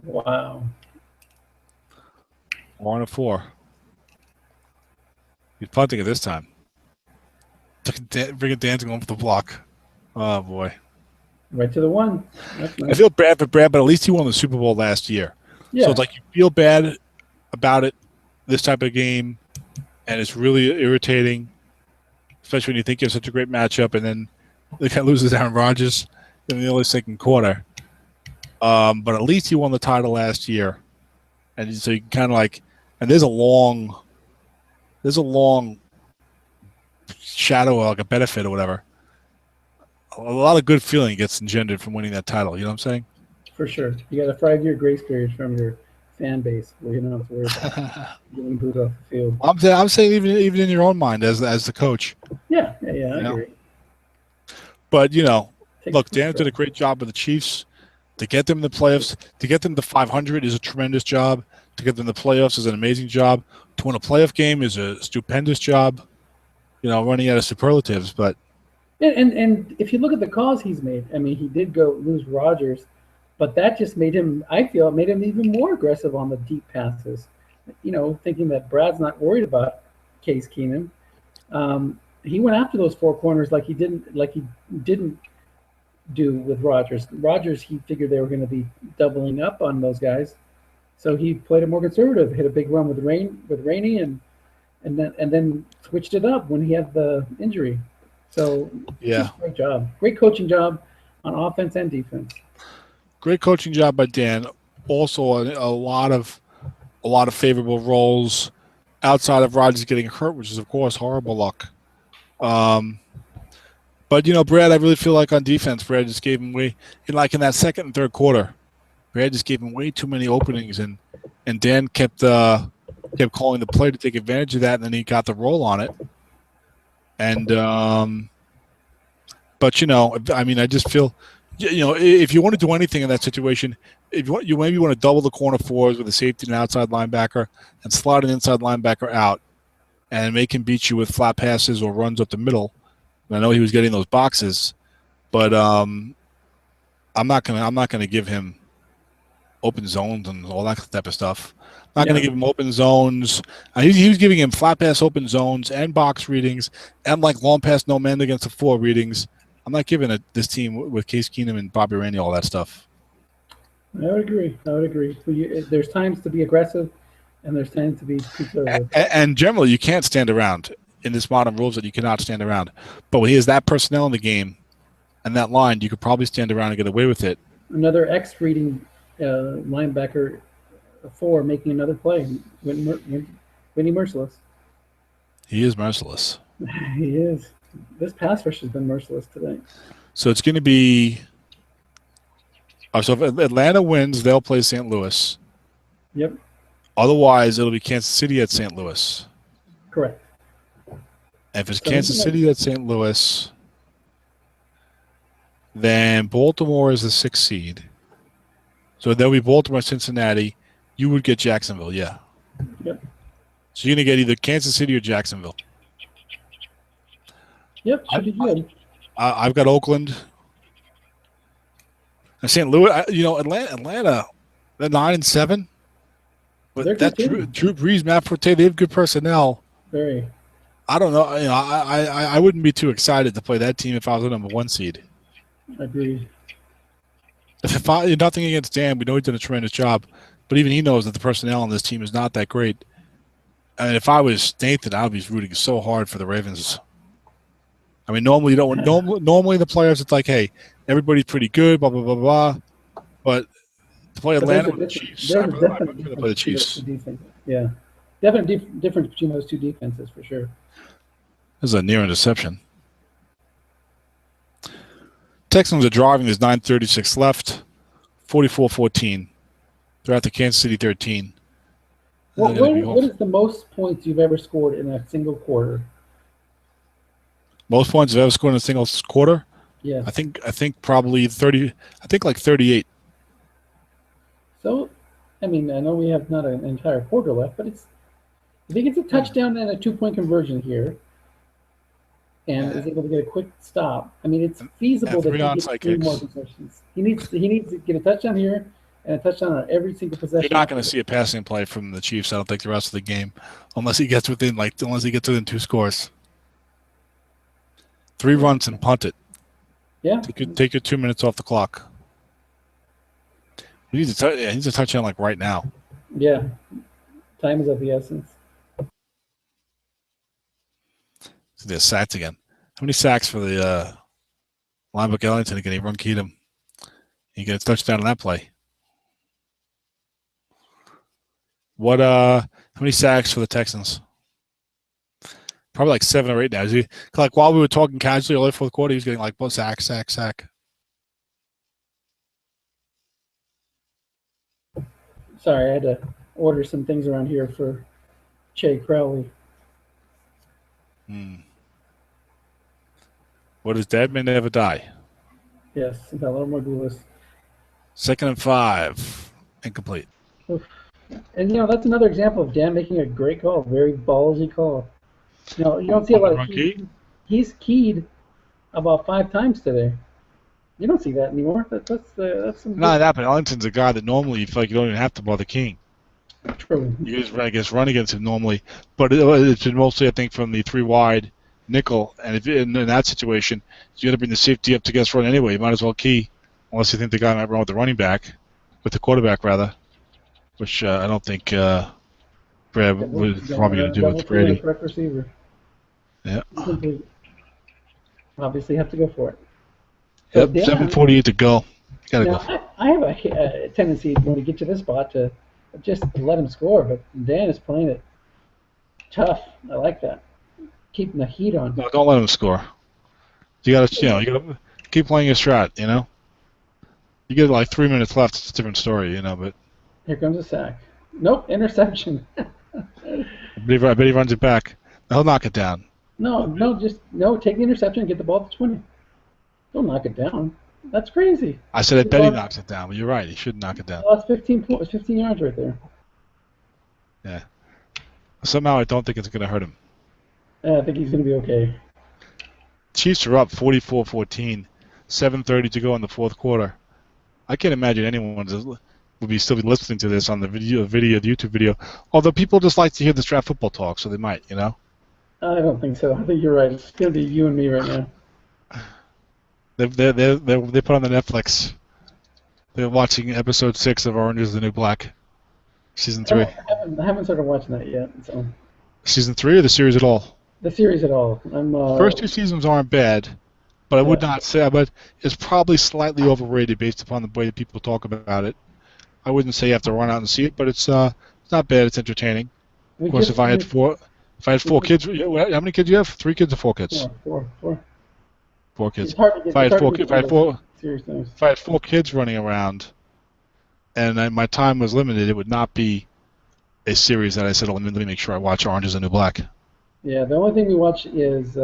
Wow. 1-4. He's punting it this time. Bring it dancing over the block. Oh boy. Right to the 1. That's nice. I feel bad for Brad, but at least he won the Super Bowl last year. Yeah. So it's like you feel bad about it, this type of game, and it's really irritating, especially when you think you have such a great matchup, and then the guy loses Aaron Rodgers in the early second quarter. But at least he won the title last year, and so you can kind of like, and there's a long shadow, like a benefit or whatever. A lot of good feeling gets engendered from winning that title. You know what I'm saying? For sure. You got a 5-year grace period from your fan base where you don't have to worry about getting booed off the field. I'm saying even in your own mind as the coach. Yeah, I agree. But look, Dan did a great job with the Chiefs. To get them in the playoffs, to get them to 500 is a tremendous job. To get them in the playoffs is an amazing job. To win a playoff game is a stupendous job. Running out of superlatives, but and if you look at the calls he's made, I mean, he did go lose Rodgers, but that just made him. I feel it made him even more aggressive on the deep passes. Thinking that Brad's not worried about Case Keenum. He went after those 4 corners like he didn't do with Rodgers. Rodgers, he figured they were going to be doubling up on those guys, so he played it more conservative. Hit a big run with Rainey, and then switched it up when he had the injury. So yeah, great job, great coaching job on offense and defense. Great coaching job by Dan. Also, a lot of favorable roles outside of Rodgers getting hurt, which is of course horrible luck. But Brad, I really feel like on defense, Brad just gave him way in that second and third quarter. Brad just gave him way too many openings, and Dan kept calling the play to take advantage of that, and then he got the roll on it. And but I mean, I just feel if you want to do anything in that situation, if you maybe want to double the corner fours with a safety and outside linebacker and slide an inside linebacker out and make him beat you with flat passes or runs up the middle. I know he was getting those boxes, but I'm not gonna give him open zones and all that type of stuff. I'm not going to give him open zones. He was giving him flat pass open zones and box readings and like long pass no man against the four readings. I'm not giving this team with Case Keenum and Bobby Rainey all that stuff. I would agree. There's times to be aggressive, and there's times to be conservative. And generally, you can't stand around in this modern rules that you cannot stand around. But when he has that personnel in the game and that line, you could probably stand around and get away with it. Another X reading linebacker 4 making another play. Winnie Merciless. He is merciless. He is. This pass rush has been merciless today. So it's going to be. So if Atlanta wins, they'll play St. Louis. Yep. Otherwise, it'll be Kansas City at St. Louis. Correct. And if it's Kansas City at St. Louis, then Baltimore is the 6th seed. So there'll be Baltimore, Cincinnati. You would get Jacksonville, yeah. Yep. So you're going to get either Kansas City or Jacksonville. Yep, should be good. I've got Oakland. And St. Louis, Atlanta, they're 9-7. But that Drew Brees, Matt Forte, they have good personnel. Very. I don't know. I wouldn't be too excited to play that team if I was the number 1 seed. Agreed. Nothing against Dan. We know he's done a tremendous job. But even he knows that the personnel on this team is not that great. And if I was Nathan, I would be rooting so hard for the Ravens. I mean, normally the players, it's like, hey, everybody's pretty good, blah, blah, blah, blah. But to play Atlanta with the Chiefs, I'd rather play the Chiefs. Yeah. Definite difference between those two defenses, for sure. This is a near interception. Texans are driving. There's 9:36 left. 44-14. They're at the Kansas City 13. What is the most points you've ever scored in a single quarter? Most points I've ever scored in a single quarter? Yeah. I think probably 30. I think like 38. So, I mean, I know we have not an entire quarter left, but if he gets a touchdown and a 2-point conversion here, and is able to get a quick stop, I mean, it's feasible that he gets 3 more possessions. He needs to get a touchdown here and a touchdown on every single possession. You're not going to see a passing play from the Chiefs, I don't think, the rest of the game, unless he gets within 2 scores. 3 runs and punt it. Yeah. Take your 2 minutes off the clock. He needs a touchdown like right now. Yeah. Time is of the essence. They're sacked again. How many sacks for the linebacker Ellington again? He run keyed him. He gets a touchdown on that play. How many sacks for the Texans? Probably like 7 or 8 now. Like while we were talking casually earlier fourth quarter, he was getting like sack. Sorry, I had to order some things around here for Che Crowley. What is dead may never die. Yes, got a little more glueless. 2nd and 5. Incomplete. And, that's another example of Dan making a great call, very ballsy call. You don't see a lot of he's keyed about 5 times today. You don't see that anymore. That's some. Not that, but Ellington's a guy that normally you feel like you don't even have to bother King. True. You just run against him normally, but it's been mostly, I think, from the 3 wide nickel, and if in that situation, you got to bring the safety up to get us run anyway. You might as well key, unless you think the guy might run with the running back, with the quarterback rather, which I don't think Brad was probably going to do with Brady. Correct receiver. Yeah. Obviously, have to go for it. Yep. 7:48 to go. Gotta go. I have a tendency when we get to this spot to just let him score, but Dan is playing it tough. I like that. Keeping the heat on. No, don't let him score. You gotta keep playing your strat. You get like 3 minutes left. It's a different story. But here comes a sack. Nope, interception. I bet he runs it back. He'll knock it down. No, take the interception and get the ball to 20. Don't knock it down. That's crazy. I said I bet he knocks it down, but you're right. He should knock it down. Well, that's 15 yards right there. Yeah. Somehow I don't think it's going to hurt him. I think he's going to be okay. Chiefs are up 44-14, 7:30 to go in the fourth quarter. I can't imagine anyone would still be listening to this on the the YouTube video. Although people just like to hear the draft football talk, so they might, you know. I don't think so. I think you're right. It's going to be you and me right now. They put on the Netflix. They're watching episode 6 of Orange Is the New Black, season 3. I haven't started watching that yet. So. Season 3 or the series at all? The series at all. First 2 seasons aren't bad, but I would not say. But it's probably slightly overrated based upon the way that people talk about it. I wouldn't say you have to run out and see it, but it's not bad. It's entertaining. Of course, if I had four kids, how many kids do you have? 3 kids or 4 kids? Four. 4 kids. If I had 4 kids running around, and my time was limited, it would not be a series that I said, let me make sure I watch Orange Is the New Black. Yeah, the only thing we watch is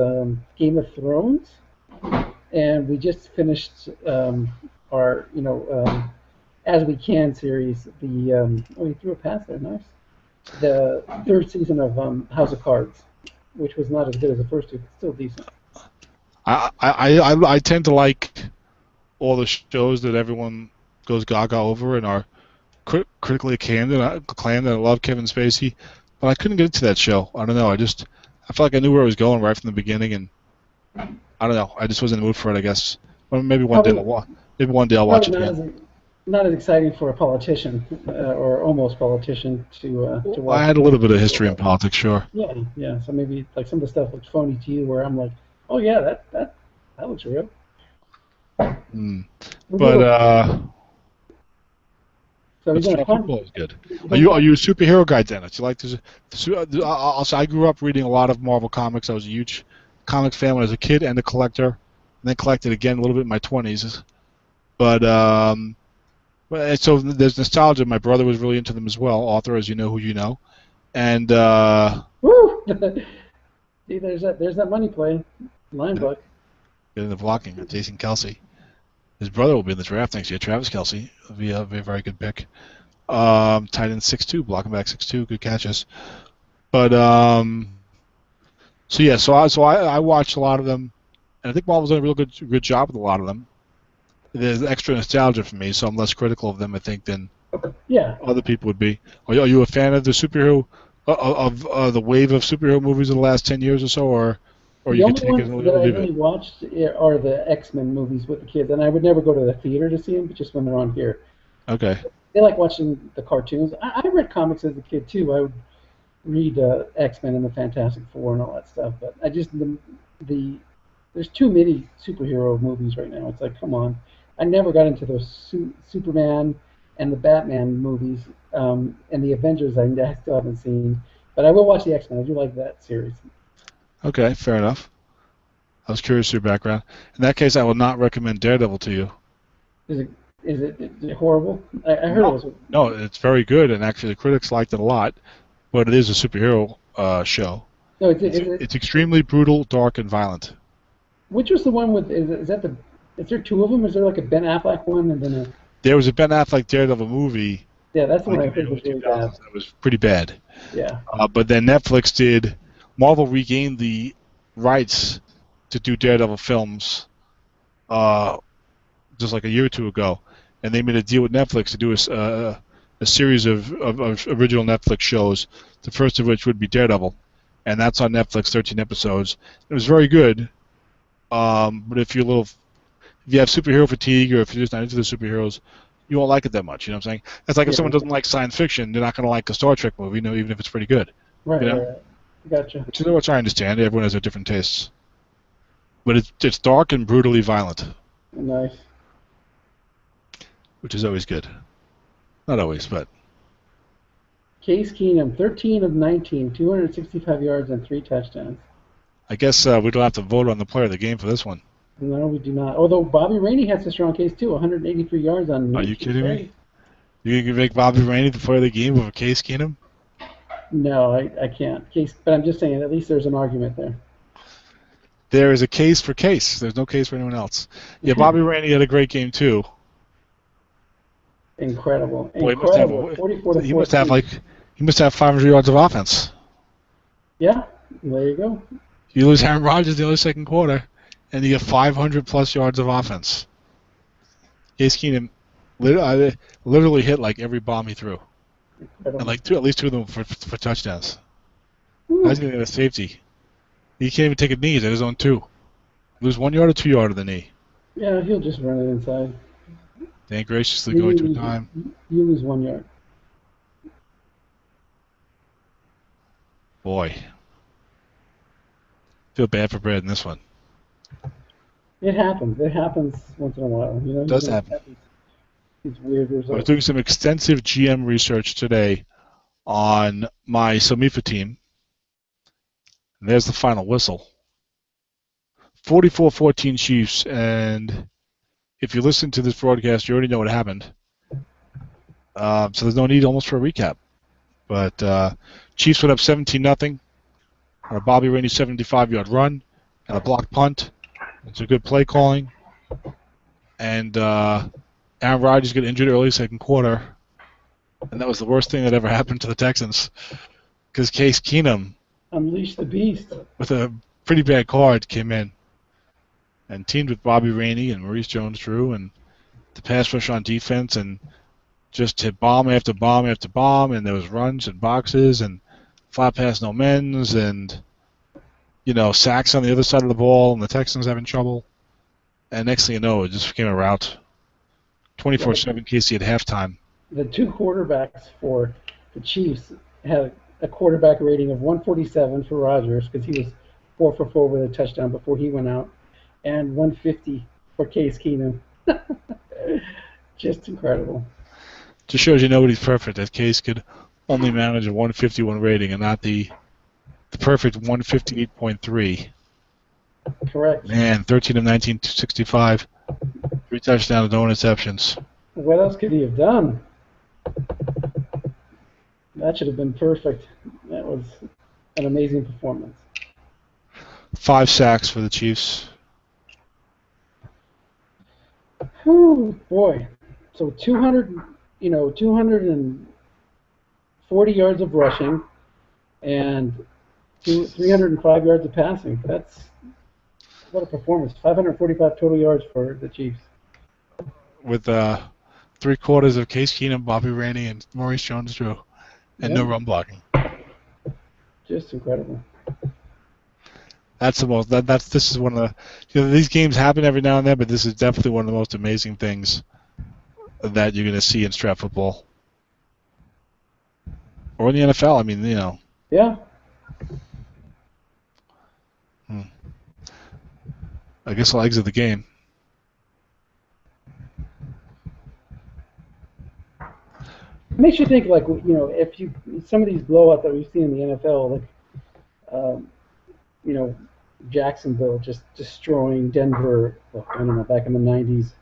Game of Thrones, and we just finished our, As We Can series. You threw a pass there, nice. The 3rd season of House of Cards, which was not as good as the first 2, but still decent. I tend to like all the shows that everyone goes gaga over and are critically acclaimed, and I love Kevin Spacey, but I couldn't get into that show. I don't know. I felt like I knew where I was going right from the beginning, and I don't know. I just wasn't in the mood for it, I guess. Well, maybe one day I'll watch it again. Not as exciting for a politician or almost politician to watch. I had a little bit of history in politics, sure. Yeah. So maybe like some of the stuff looks phony to you, where I'm like, oh yeah, that looks real. But so football is good. Are you a superhero guy, Dennis? You like this? I grew up reading a lot of Marvel comics. I was a huge comics fan when I was a kid and a collector, and then collected again a little bit in my 20s. But so there's nostalgia. My brother was really into them as well. Author, as you know, who you know, and woo! See, there's that money play, line book. Getting the blocking, Jason Kelsey. His brother will be in the draft next year, Travis Kelsey. Will be a very good pick. Tight end 6'2", blocking back 6'2", good catches. But so I watched a lot of them, and I think Marvel's done a real good job with a lot of them. There's extra nostalgia for me, so I'm less critical of them, I think, than other people would be. Are you a fan of the superhero of the wave of superhero movies in the last 10 years or so, or you could take it and leave it? The only ones that I really watched are the X-Men movies with the kids, and I would never go to the theater to see them, but just when they're on here. Okay. They like watching the cartoons. I read comics as a kid too. I would read X-Men and the Fantastic Four and all that stuff, but I just there's too many superhero movies right now. It's like, come on. I never got into those Superman and the Batman movies, and the Avengers I still haven't seen, but I will watch the X-Men. I do like that series. Okay, fair enough. I was curious your background. In that case, I will not recommend Daredevil to you. Is it horrible? I heard it was. No, it's very good, and actually the critics liked it a lot, but it is a superhero show. No, it's extremely brutal, dark, and violent. Which was the one with? Is there 2 of them? Is there like a Ben Affleck one and then a? There was a Ben Affleck Daredevil movie. Yeah, that's the one I heard was really bad. It was pretty bad. Yeah. But then Marvel regained the rights to do Daredevil films just like a year or 2 ago, and they made a deal with Netflix to do a series of original Netflix shows, the first of which would be Daredevil, and that's on Netflix, 13 episodes. It was very good, but if you have superhero fatigue, or if you're just not into the superheroes, you won't like it that much. You know what I'm saying? It's like if someone doesn't like science fiction, they're not going to like a Star Trek movie, even if it's pretty good. Right. You know? Right. Gotcha. Which I understand. Everyone has their different tastes, but it's dark and brutally violent. Nice. Which is always good. Not always, but. Case Keenum, 13 of 19, 265 yards and 3 touchdowns. I guess we don't have to vote on the player of the game for this one. No, we do not. Although Bobby Rainey has a strong case too, 183 yards on. Are you kidding me? You can make Bobby Rainey the player of the game over Case Keenum? No, I can't. But I'm just saying, at least there's an argument there. there is a case for Case. There's no case for anyone else. Yeah, Bobby Rainey had a great game too. Incredible. Boy, Incredible. 44 to 14. He must have 500 yards of offense. Yeah, there you go. You lose Aaron Rodgers the other second quarter, and you get 500-plus yards of offense. Case Keenum literally hit like every bomb he threw. Incredible. And like at least two of them for touchdowns. How's he going to get a safety? He can't even take a knee at his own 2. Lose 1 yard or 2 yard of the knee. Yeah, he'll just run it inside. They ain't graciously going to a dime. You lose 1 yard. Boy. Feel bad for Brad in this one. It happens. It happens once in a while. You know, It does happen. These weird results. I was doing some extensive GM research today on my Somifa team. And there's the final whistle. 44-14 Chiefs, and if you listen to this broadcast, you already know what happened. So there's no need almost for a recap. But Chiefs went up 17-0 on a Bobby Rainey 75-yard run and a blocked punt. It's a good play calling. And Aaron Rodgers got injured early second quarter, and that was the worst thing that ever happened to the Texans because Case Keenum unleashed the beast with a pretty bad card came in and teamed with Bobby Rainey and Maurice Jones-Drew and the pass rush on defense and just hit bomb after bomb after bomb, and there was runs and boxes and flat pass no mens and sacks on the other side of the ball, and the Texans having trouble. And next thing you know, it just became a rout. 24-7 Casey at halftime. The 2 quarterbacks for the Chiefs had a quarterback rating of 147 for Rodgers because he was 4 for 4 with a touchdown before he went out, and 150 for Case Keenum. Just incredible. Just shows you nobody's perfect. That Case could only manage a 151 rating and not the perfect 158.3. Correct. Man, 13 of 19, 265, 3 touchdowns, no interceptions. What else could he have done? That should have been perfect. That was an amazing performance. 5 sacks for the Chiefs. Whew, boy. So 240 yards of rushing and 305 yards of passing. That's what a performance. 545 total yards for the Chiefs. With 3 quarters of Case Keenum, Bobby Rainey, and Maurice Jones-Drew, and no run blocking. Just incredible. That's the most. This is one of the. These games happen every now and then, but this is definitely one of the most amazing things that you're going to see in strap football or in the NFL. I mean, Yeah. I guess I'll exit the game. It makes you think, like, if some of these blowouts that we've seen in the NFL, like, Jacksonville just destroying Denver, I don't know, back in the 90s.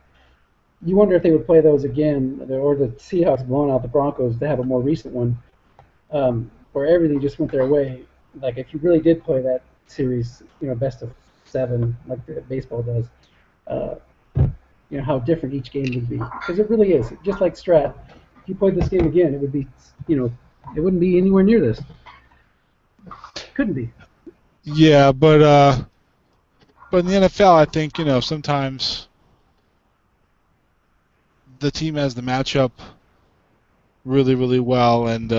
You wonder if they would play those again, or the Seahawks blowing out the Broncos to have a more recent one, where everything just went their way. Like, if you really did play that series, best of 7, like baseball does, how different each game would be. Because it really is. Just like Strat, if you played this game again, it would be, it wouldn't be anywhere near this. Couldn't be. Yeah, but in the NFL, I think, sometimes the team has the matchup really, really well, and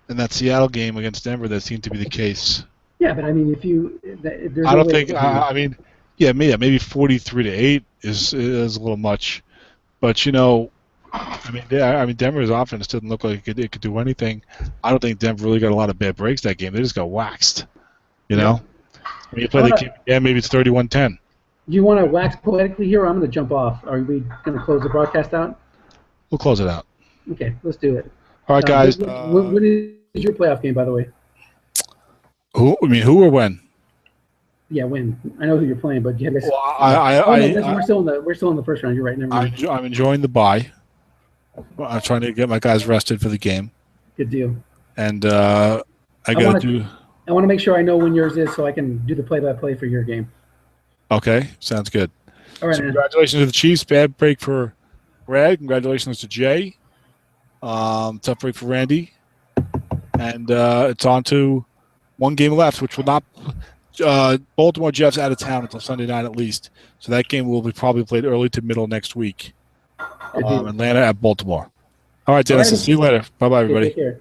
in that Seattle game against Denver, that seemed to be the case. Yeah, but I mean, I don't think. I mean, maybe 43-8 is a little much, but Denver's offense didn't look like it could do anything. I don't think Denver really got a lot of bad breaks that game. They just got waxed. When you play the game again, maybe it's 31-10. Do you want to wax poetically here, or I'm going to jump off? Are we going to close the broadcast out? We'll close it out. Okay, let's do it. All right, guys. When is your playoff game, by the way? Who or when? Yeah, when. I know who you're playing, but you have to. Well, we're still in the first round. You're right. Never mind. I'm enjoying the bye. I'm trying to get my guys rested for the game. Good deal. And I got to do. I want to make sure I know when yours is so I can do the play-by-play for your game. Okay, sounds good. All right, So man. congratulations to the Chiefs. Bad break for Brad. Congratulations to Jay. Tough break for Randy. And it's on to one game left, which will not Baltimore Jeff's out of town until Sunday night at least. So that game will be probably played early to middle next week. Good deal. Atlanta at Baltimore. All right, Dennis. All righty. See you later. Bye-bye, Okay, everybody. take care.